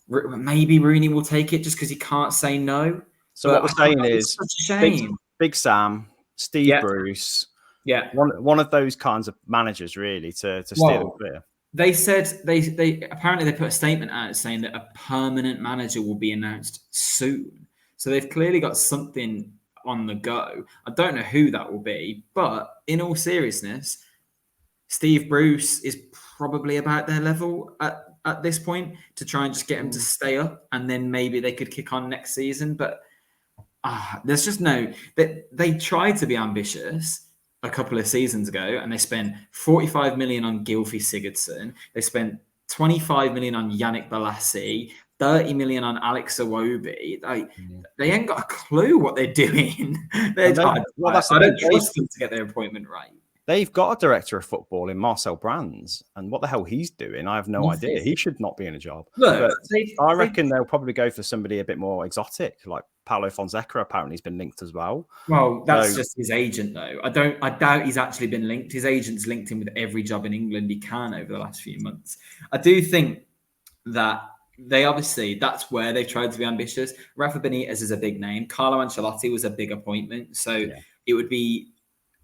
Maybe Rooney will take it just because he can't say no. So what we're saying is such a shame. Big Sam, Steve Bruce. Yeah. One of those kinds of managers really to steer them clear. They said they apparently they put a statement out saying that a permanent manager will be announced soon. So they've clearly got something on the go. I don't know who that will be, but in all seriousness, Steve Bruce is probably about their level at this point to try and just get him to stay up, and then maybe they could kick on next season. But there's just no that they tried to be ambitious a couple of seasons ago, and they spent 45 million on Gylfi Sigurdsson. They spent 25 million on Yannick Bolasie, 30 million on Alex Iwobi. They ain't got a clue what they're doing. I don't trust them to get their appointment right. They've got a director of football in Marcel Brands, and what the hell he's doing, I have no idea. He should not be in a job. Look, I reckon they'll probably go for somebody a bit more exotic, like Paulo Fonseca. Apparently, he's been linked as well. Well, that's just his agent, though. I doubt he's actually been linked. His agent's linked him with every job in England he can over the last few months. I do think that that's where they've tried to be ambitious. Rafa Benitez is a big name. Carlo Ancelotti was a big appointment, so it would be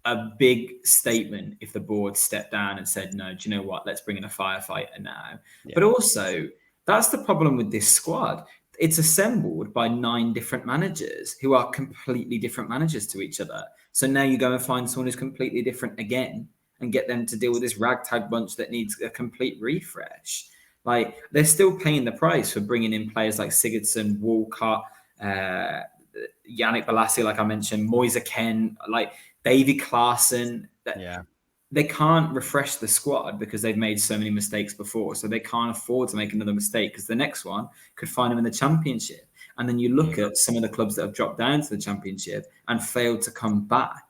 a big statement if the board stepped down and said, no, do you know what? Let's bring in a firefighter now. Yeah. But also, that's the problem with this squad. It's assembled by 9 different managers who are completely different managers to each other. So now you go and find someone who's completely different again and get them to deal with this ragtag bunch that needs a complete refresh. Like, they're still paying the price for bringing in players like Sigurdsson, Walcott, Yannick Bolasie, like I mentioned, Moise Kean, like Davy Klaassen. They can't refresh the squad because they've made so many mistakes before. So they can't afford to make another mistake because the next one could find them in the Championship. And then you look at some of the clubs that have dropped down to the Championship and failed to come back.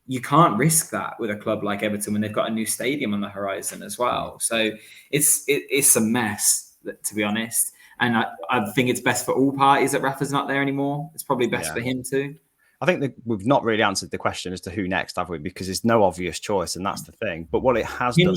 You can't risk that with a club like Everton when they've got a new stadium on the horizon as well. So it's a mess, to be honest. And I think it's best for all parties that Rafa's not there anymore. It's probably best for him too. I think that we've not really answered the question as to who next, have we? Because there's no obvious choice, and that's the thing. But what it has done...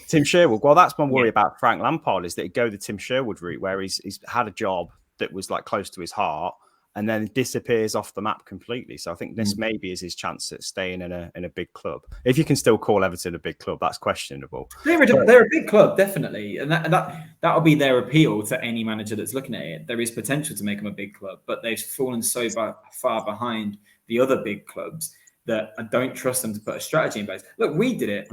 Tim Sherwood. Well, that's my worry about Frank Lampard, is that he'd go the Tim Sherwood route, where he's had a job that was like close to his heart and then disappears off the map completely. So I think this maybe is his chance at staying in a big club. If you can still call Everton a big club, that's questionable. They're a big club, definitely. And that'll be their appeal to any manager that's looking at it. There is potential to make them a big club, but they've fallen so far behind the other big clubs that I don't trust them to put a strategy in place. Look, we did it.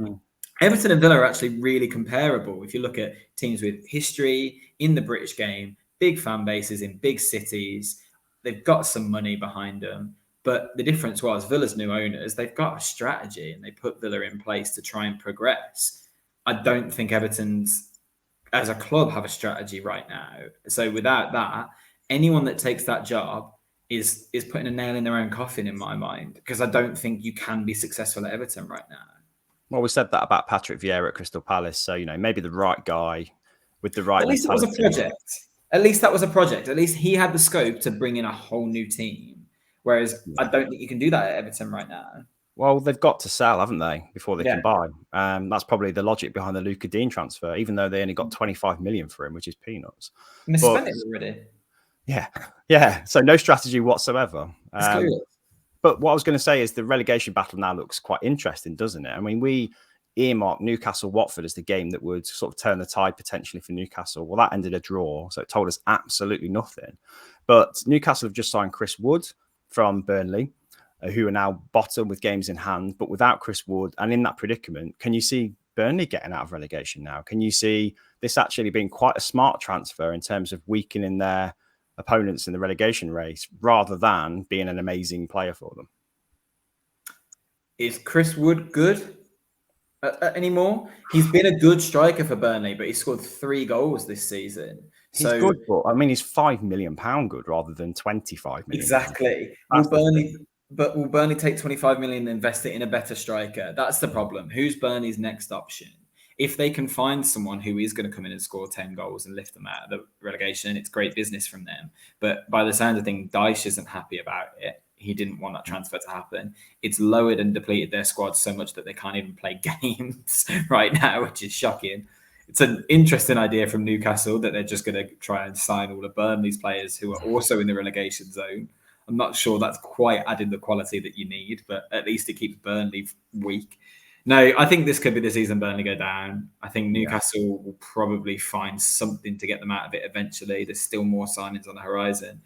Everton and Villa are actually really comparable. If you look at teams with history in the British game, big fan bases in big cities, they've got some money behind them. But the difference was Villa's new owners, they've got a strategy and they put Villa in place to try and progress. I don't think Everton's, as a club, have a strategy right now. So without that, anyone that takes that job is putting a nail in their own coffin, in my mind, because I don't think you can be successful at Everton right now. Well, we said that about Patrick Vieira at Crystal Palace. So, maybe the right guy with the right... At least it was a project. At least that was a project. At least he had the scope to bring in a whole new team. Whereas I don't think you can do that at Everton right now. Well, they've got to sell, haven't they, before they can buy? That's probably the logic behind the Luca Dean transfer, even though they only got 25 million for him, which is peanuts. And they spent it already. Yeah. So no strategy whatsoever. But what I was going to say is the relegation battle now looks quite interesting, doesn't it? I mean, we earmarked Newcastle-Watford as the game that would sort of turn the tide potentially for Newcastle. Well, that ended a draw, so it told us absolutely nothing. But Newcastle have just signed Chris Wood from Burnley, who are now bottom with games in hand. But without Chris Wood and in that predicament, can you see Burnley getting out of relegation now? Can you see this actually being quite a smart transfer in terms of weakening their opponents in the relegation race rather than being an amazing player for them? Is Chris Wood good anymore? He's been a good striker for Burnley, but he scored 3 goals this season. He's good, but I mean, he's £5 million good rather than 25 million. Exactly. Will Burnley take 25 million and invest it in a better striker? That's the problem. Who's Burnley's next option? If they can find someone who is going to come in and score 10 goals and lift them out of the relegation, it's great business from them. But by the sound of things, Dyche isn't happy about it. He didn't want that transfer to happen. It's lowered and depleted their squad so much that they can't even play games right now, which is shocking. It's an interesting idea from Newcastle that they're just going to try and sign all of Burnley's players who are also in the relegation zone. I'm not sure that's quite adding the quality that you need, but at least it keeps Burnley weak. No, I think this could be the season Burnley go down. I think Newcastle will probably find something to get them out of it eventually. There's still more signings on the horizon.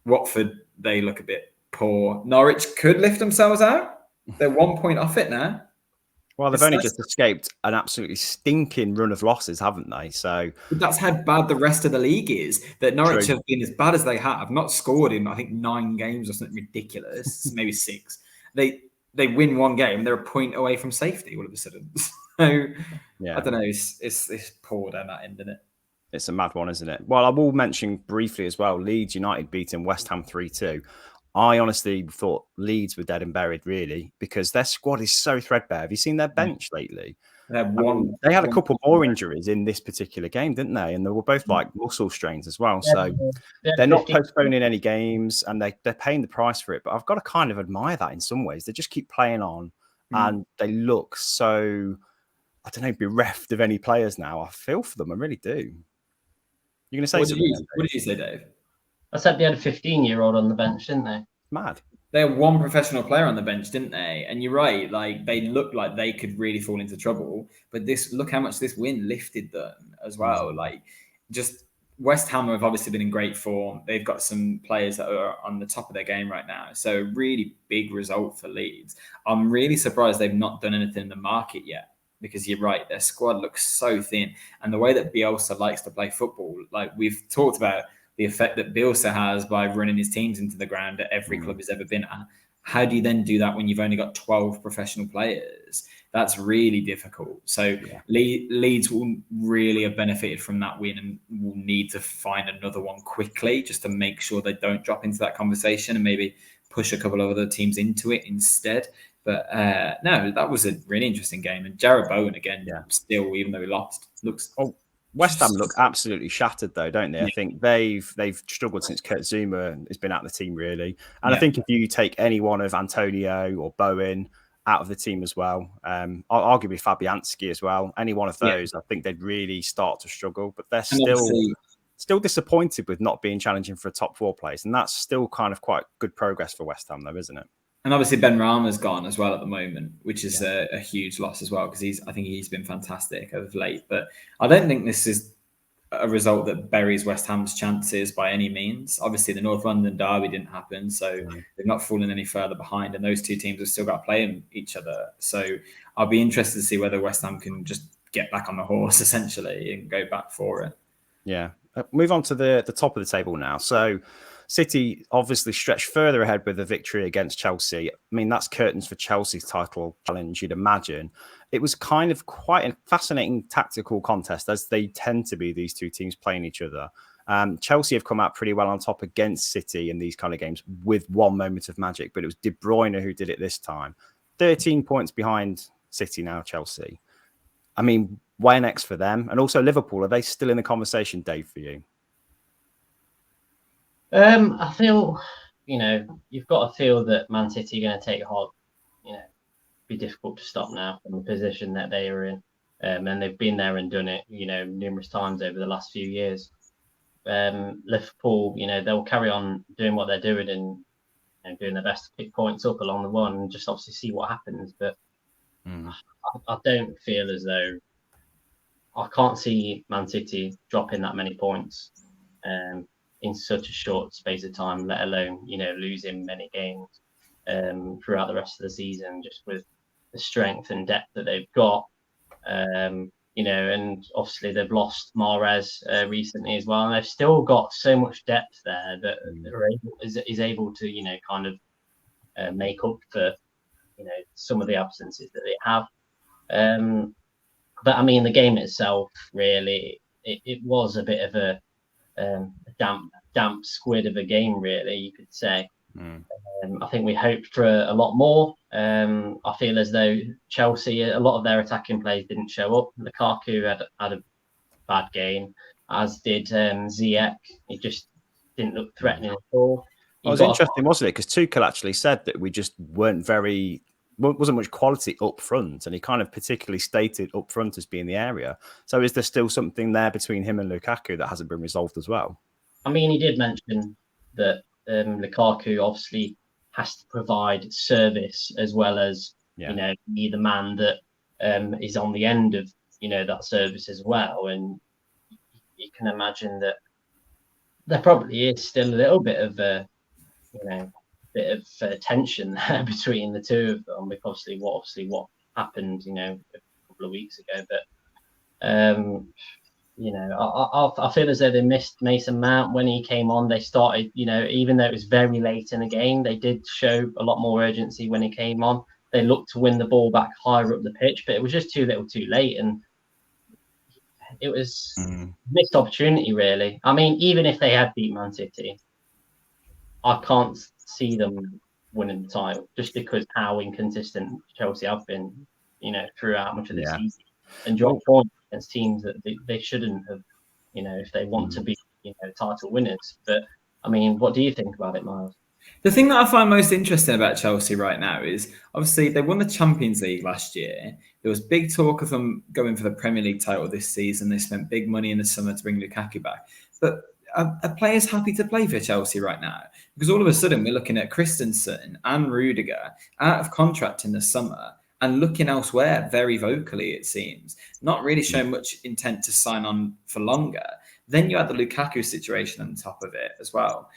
Watford, they look a bit poor. Norwich could lift themselves out. They're 1 point off it now. Well, they've only just escaped an absolutely stinking run of losses, haven't they? So that's how bad the rest of the league is. That Norwich True. have been as bad as they have, not scored in I think 9 games or something ridiculous, maybe 6. They win one game, they're a point away from safety all of a sudden. So yeah, I don't know. It's poor down that end, isn't it? it's a mad one, isn't it? Well, I will mention briefly as well. Leeds United beating West Ham 3-2. I honestly thought Leeds were dead and buried, really, because their squad is so threadbare. Have you seen their bench lately? They had they had a couple more injuries in this particular game, didn't they? And they were both like muscle strains as well. So they're not postponing any games, and they're paying the price for it. But I've got to kind of admire that in some ways. They just keep playing on, and they look so, I don't know, bereft of any players now. I feel for them. I really do. You're going to say something? What did you say, Dave? I said they had a 15-year-old on the bench, didn't they? Mad. They had one professional player on the bench, didn't they? And you're right, like they looked like they could really fall into trouble. But look how much this win lifted them as well. Like, just West Ham have obviously been in great form. They've got some players that are on the top of their game right now. So really big result for Leeds. I'm really surprised they've not done anything in the market yet. Because you're right, their squad looks so thin. And the way that Bielsa likes to play football, like we've talked about the effect that Bielsa has by running his teams into the ground at every club he's ever been at. How do you then do that when you've only got 12 professional players? That's really difficult. So Leeds will really have benefited from that win and will need to find another one quickly just to make sure they don't drop into that conversation and maybe push a couple of other teams into it instead. But no, that was a really interesting game. And Jarrod Bowen, again, still, even though he lost, looks... West Ham look absolutely shattered, though, don't they? I think they've struggled since Kurt Zuma has been out of the team, really. And I think if you take any one of Antonio or Bowen out of the team as well, arguably Fabianski as well, any one of those, I think they'd really start to struggle. But they're still disappointed with not being challenging for a top 4 place. And that's still kind of quite good progress for West Ham, though, isn't it? And obviously Ben Rama's gone as well at the moment, which is a huge loss as well, because I think he's been fantastic of late. But I don't think this is a result that buries West Ham's chances by any means. Obviously, the North London derby didn't happen, so they've not fallen any further behind, and those two teams have still got to play each other. So I'll be interested to see whether West Ham can just get back on the horse, essentially, and go back for it. Yeah. Move on to the top of the table now. So City obviously stretched further ahead with a victory against Chelsea. I mean, that's curtains for Chelsea's title challenge, you'd imagine. It was kind of quite a fascinating tactical contest, as they tend to be, these two teams playing each other. Chelsea have come out pretty well on top against City in these kind of games with one moment of magic, but it was De Bruyne who did it this time. 13 points behind City now, Chelsea. I mean, where next for them? And also Liverpool, are they still in the conversation, Dave, for you? I feel, you've got to feel that Man City are going to take hard, be difficult to stop now from the position that they are in. And they've been there and done it, numerous times over the last few years. Liverpool, they'll carry on doing what they're doing and doing their best to pick points up along the one and just obviously see what happens. But I don't feel as though I can't see Man City dropping that many points in such a short space of time, let alone, losing many games throughout the rest of the season, just with the strength and depth that they've got. And obviously they've lost Mahrez recently as well. And they've still got so much depth there that is able to, kind of make up for, some of the absences that they have. But I mean, the game itself, really, it was a bit of a damp squid of a game, really, you could say. I think we hoped for a lot more. I feel as though Chelsea, a lot of their attacking plays didn't show up. Lukaku had a bad game, as did Ziyech. He just didn't look threatening at all. It was interesting, wasn't it? Because Tuchel actually said that we just wasn't much quality up front, and he kind of particularly stated up front as being the area. So is there still something there between him and Lukaku that hasn't been resolved as well? I mean, he did mention that Lukaku obviously has to provide service as well as, be the man that is on the end of, that service as well. And you can imagine that there probably is still a little bit of tension there between the two of them, with obviously what happened, a couple of weeks ago. But I feel as though they missed Mason Mount when he came on. They started, even though it was very late in the game, they did show a lot more urgency when he came on. They looked to win the ball back higher up the pitch, but it was just too little, too late, and it was missed opportunity, really. I mean, even if they had beat Man City, I can't see them winning the title just because how inconsistent Chelsea have been, throughout much of the season, and dropped points against teams that they shouldn't have, if they want to be, title winners. But I mean, what do you think about it, Myles? The thing that I find most interesting about Chelsea right now is obviously they won the Champions League last year. There was big talk of them going for the Premier League title this season. They spent big money in the summer to bring Lukaku back. But are players happy to play for Chelsea right now? Because all of a sudden we're looking at Christensen and Rudiger out of contract in the summer and looking elsewhere very vocally, it seems. Not really showing much intent to sign on for longer. Then you had the Lukaku situation on top of it as well.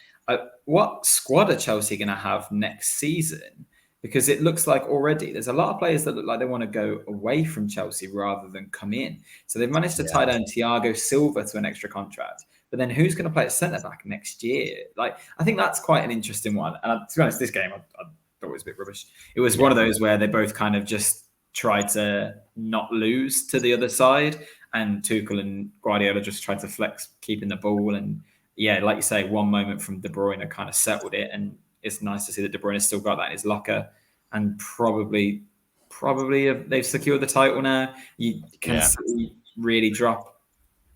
What squad are Chelsea going to have next season? Because it looks like already there's a lot of players that look like they want to go away from Chelsea rather than come in. So they've managed to tie down Thiago Silva to an extra contract. But then who's going to play at centre-back next year? I think that's quite an interesting one. And to be honest, this game, I thought it was a bit rubbish. It was one of those where they both kind of just tried to not lose to the other side. And Tuchel and Guardiola just tried to flex, keeping the ball. And yeah, like you say, one moment from De Bruyne kind of settled it. And it's nice to see that De Bruyne has still got that in his locker. And probably they've secured the title now. You can really drop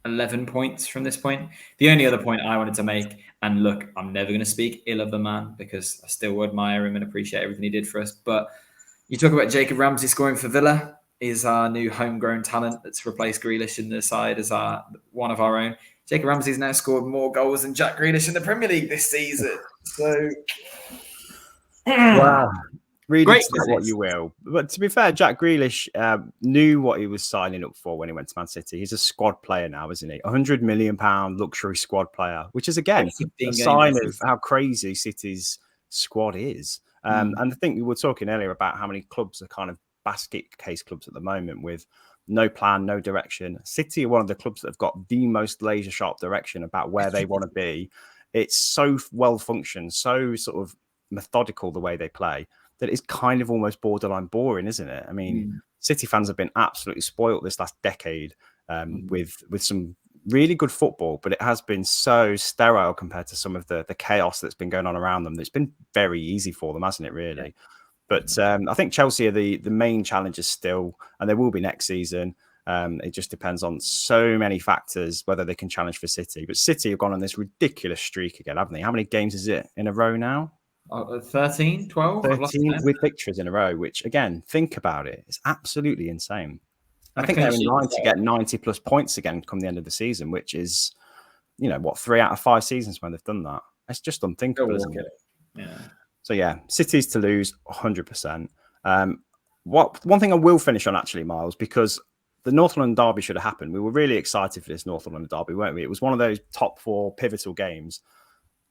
11 points from this point. The only other point I wanted to make, and look, I'm never going to speak ill of the man because I still admire him and appreciate everything he did for us. But you talk about Jacob Ramsey scoring for Villa. Is our new homegrown talent that's replaced Grealish in the side as one of our own. Jacob Ramsey's now scored more goals than Jack Grealish in the Premier League this season. So, wow. Read Great into what you will. But to be fair, Jack Grealish knew what he was signing up for when he went to Man City. He's a squad player now, isn't he? £100 million luxury squad player, which is, again, a sign of how crazy City's squad is. And I think we were talking earlier about how many clubs are kind of basket case clubs at the moment with no plan, no direction. City are one of the clubs that have got the most laser sharp direction about where they want to be. It's so well functioned, so sort of methodical the way they play that it's kind of almost borderline boring, isn't it? I mean, City fans have been absolutely spoiled this last decade with some really good football, but it has been so sterile compared to some of the chaos that's been going on around them. It's been very easy for them, hasn't it, really? But I think Chelsea are the main challengers still, and they will be next season. It just depends on so many factors whether they can challenge for City. But City have gone on this ridiculous streak again, haven't they? How many games is it in a row now? 13, 12? 13 with victories in a row, which, again, think about it. It's absolutely insane. I think they're in line to get 90-plus points again come the end of the season, which is, 3 out of 5 seasons when they've done that. It's just unthinkable. Yeah. So, yeah, City's to lose 100%. One thing I will finish on, actually, Myles, because the North London derby should have happened. We were really excited for this North London derby, weren't we? It was one of those top 4 pivotal games.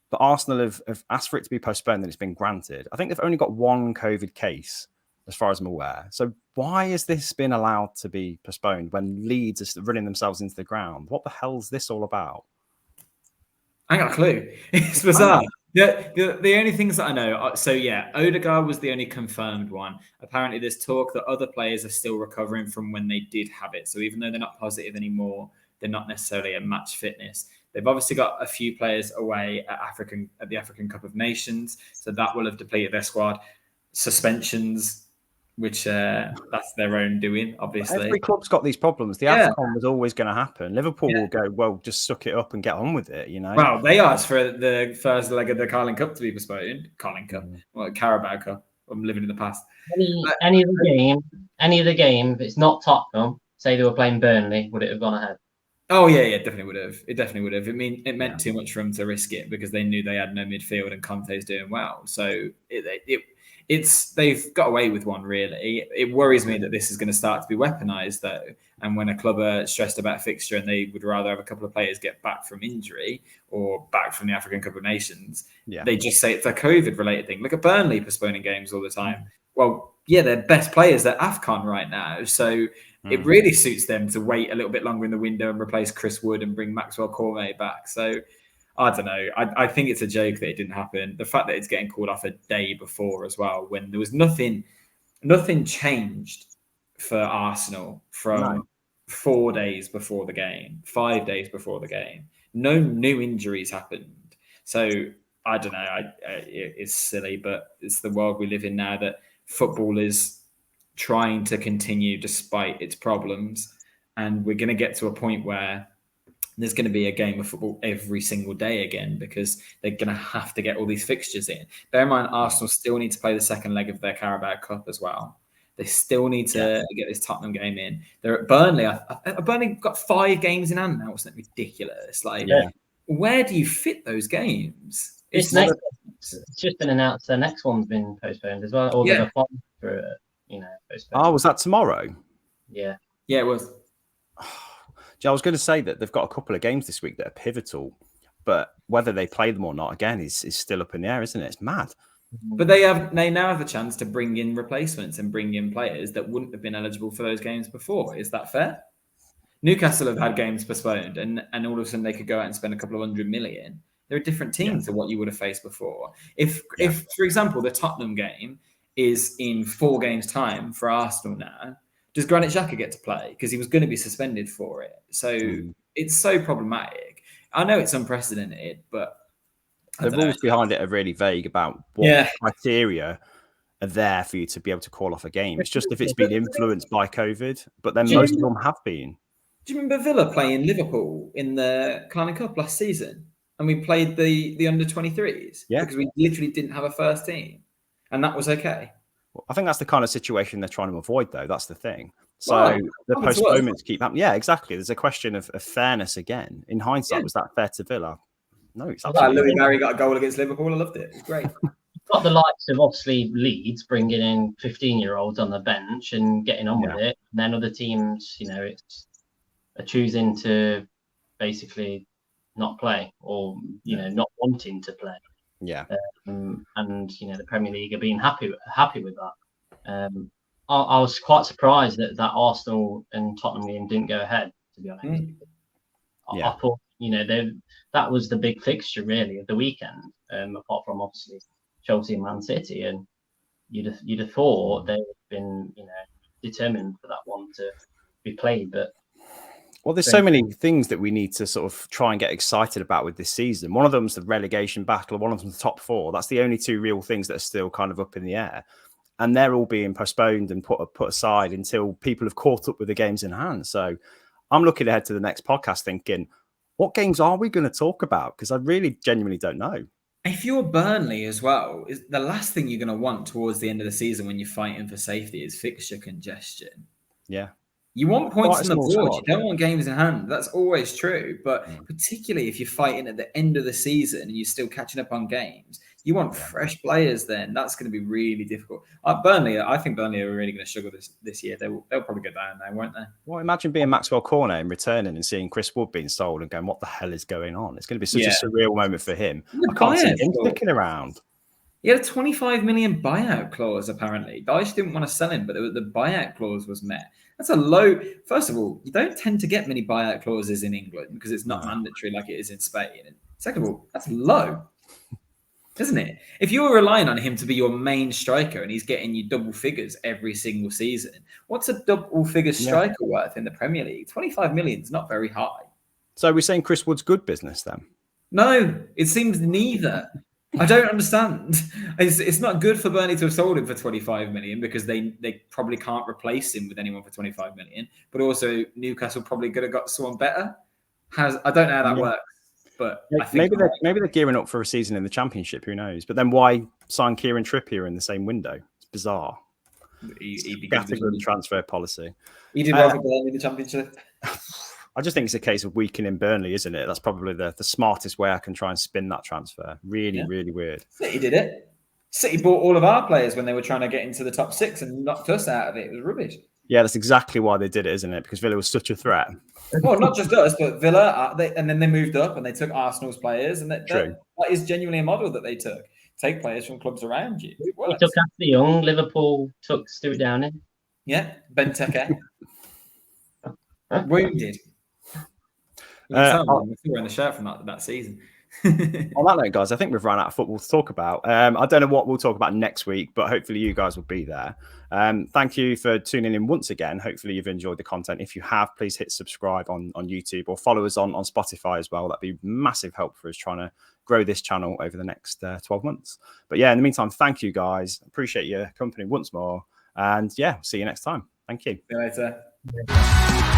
But Arsenal have asked for it to be postponed and it's been granted. I think they've only got one COVID case, as far as I'm aware. So why has this been allowed to be postponed when Leeds are running themselves into the ground? What the hell's this all about? I ain't got a clue. It's bizarre. The only things that I know, Odegaard was the only confirmed one. Apparently, there's talk that other players are still recovering from when they did have it. So even though they're not positive anymore, they're not necessarily at match fitness. They've obviously got a few players away at the African Cup of Nations, so that will have depleted their squad. Suspensions, which that's their own doing, obviously. Every club's got these problems. The AFCON was always going to happen. Liverpool will go, well, just suck it up and get on with it, Well, they asked for the first leg of the Carling Cup to be postponed. Carling Cup, Carabao Cup. I'm living in the past. Any other game, if it's not Tottenham, say they were playing Burnley, would it have gone ahead? Oh yeah, definitely would have. It definitely would have. It meant too much for them to risk it because they knew they had no midfield and Conte's doing well. So they've got away with one, really. It worries me that this is going to start to be weaponized, though. And when a club are stressed about a fixture and they would rather have a couple of players get back from injury or back from the African Cup of Nations, they just say it's a COVID-related thing. Look at Burnley postponing games all the time. well, yeah, their best players, they're AFCON right now. So it really suits them to wait a little bit longer in the window and replace Chris Wood and bring Maxwell Cormier back. So I don't know. I think it's a joke that it didn't happen. The fact that it's getting called off a day before as well, when there was nothing changed for Arsenal from 4 days before the game, 5 days before the game. No new injuries happened. So I don't know. It's silly, but it's the world we live in now, that football is trying to continue despite its problems. And we're going to get to a point where there's going to be a game of football every single day again, because they're going to have to get all these fixtures in. Bear in mind, Arsenal still need to play the second leg of their Carabao Cup as well. They still need to get this Tottenham game in. They're at Burnley. Burnley got 5 games in hand now. Wasn't it ridiculous? Like, where do you fit those games? It's just been announced. The next one's been postponed as well. Or they've applied for postponed. Oh, was that tomorrow? Yeah, it was. I was going to say that they've got a couple of games this week that are pivotal, but whether they play them or not, again, is still up in the air, isn't it? It's mad. But they now have the chance to bring in replacements and bring in players that wouldn't have been eligible for those games before. Is that fair? Newcastle have had games postponed, and all of a sudden they could go out and spend a couple of 100 million. They're a different team to what you would have faced before. If, for example, the Tottenham game is in 4 games' time for Arsenal now, does Granit Xhaka get to play? Because he was going to be suspended for it. So it's so problematic. I know it's unprecedented, but the rules behind it are really vague about what criteria are there for you to be able to call off a game. It's just if it's been influenced by COVID, but then most of them have been. Do you remember Villa playing Liverpool in the Carling Cup last season? And we played the under-23s? Yeah. Because we literally didn't have a first team. And that was okay. Well, I think that's the kind of situation they're trying to avoid, though. That's the thing. So the postponements keep happening. Yeah, exactly. There's a question of fairness again. In hindsight, was that fair to Villa? No, it's absolutely Louis Barry got a goal against Liverpool. I loved it. It's great. You've got the likes of, obviously, Leeds bringing in 15-year-olds on the bench and getting on with it. And then other teams, are choosing to basically not play, or not wanting to play. Yeah. And the Premier League are being happy with that. I was quite surprised that Arsenal and Tottenham game didn't go ahead, to be honest. I thought that was the big fixture really of the weekend, apart from obviously Chelsea and Man City, and you'd have thought they'd been determined for that one to be played. But there's so many things that we need to sort of try and get excited about with this season. One of them's the relegation battle, one of them's the top 4. That's the only 2 real things that are still kind of up in the air. And they're all being postponed and put aside until people have caught up with the games in hand. So I'm looking ahead to the next podcast thinking, what games are we going to talk about? Because I really genuinely don't know. If you're Burnley as well, is the last thing you're going to want towards the end of the season when you're fighting for safety is fixture congestion. Yeah. You want points on the board. You don't want games in hand. That's always true. But particularly if you're fighting at the end of the season and you're still catching up on games, you want fresh players then. That's going to be really difficult. Burnley, I think Burnley are really going to struggle this year. They'll probably go down there, won't they? Well, imagine being Maxwell Cormier and returning and seeing Chris Wood being sold and going, what the hell is going on? It's going to be such a surreal moment for him. I can't see him sticking around. He had a 25 million buyout clause, apparently. Dyche didn't want to sell him, but the buyout clause was met. That's a low... First of all, you don't tend to get many buyout clauses in England because it's not mandatory like it is in Spain. And second of all, that's low, isn't it? If you were relying on him to be your main striker and he's getting you double figures every single season, what's a double figure striker worth in the Premier League? 25 million is not very high. So we're saying Chris Wood's good business then? No, it seems neither. I don't understand. It's not good for Burnley to have sold him for 25 million because they probably can't replace him with anyone for 25 million. But also Newcastle probably could have got someone better. I don't know how that works. But I think maybe they're gearing up for a season in the Championship. Who knows? But then why sign Kieran Trippier in the same window? It's bizarre. He Scattergun transfer policy. He did well for Burnley in the Championship. I just think it's a case of weakening Burnley, isn't it? That's probably the smartest way I can try and spin that transfer. Really weird. City did it. City bought all of our players when they were trying to get into the top 6 and knocked us out of it. It was rubbish. Yeah, that's exactly why they did it, isn't it? Because Villa was such a threat. Well, not just us, but Villa. And then they moved up and they took Arsenal's players. And that is genuinely a model that they took. take players from clubs around you. It He works. took Ashley Young. Liverpool took Stuart Downing. Yeah, Benteke. Wounded. You can tell me, we're wearing the shirt from that season. On that note, guys, I think we've run out of football to talk about. I don't know what we'll talk about next week, but hopefully you guys will be there. Thank you for tuning in once again. Hopefully you've enjoyed the content. If you have, please hit subscribe on YouTube or follow us on Spotify as well. That'd be massive help for us trying to grow this channel over the next 12 months. But yeah, in the meantime, thank you guys. Appreciate your company once more. And yeah, see you next time. Thank you. See you later.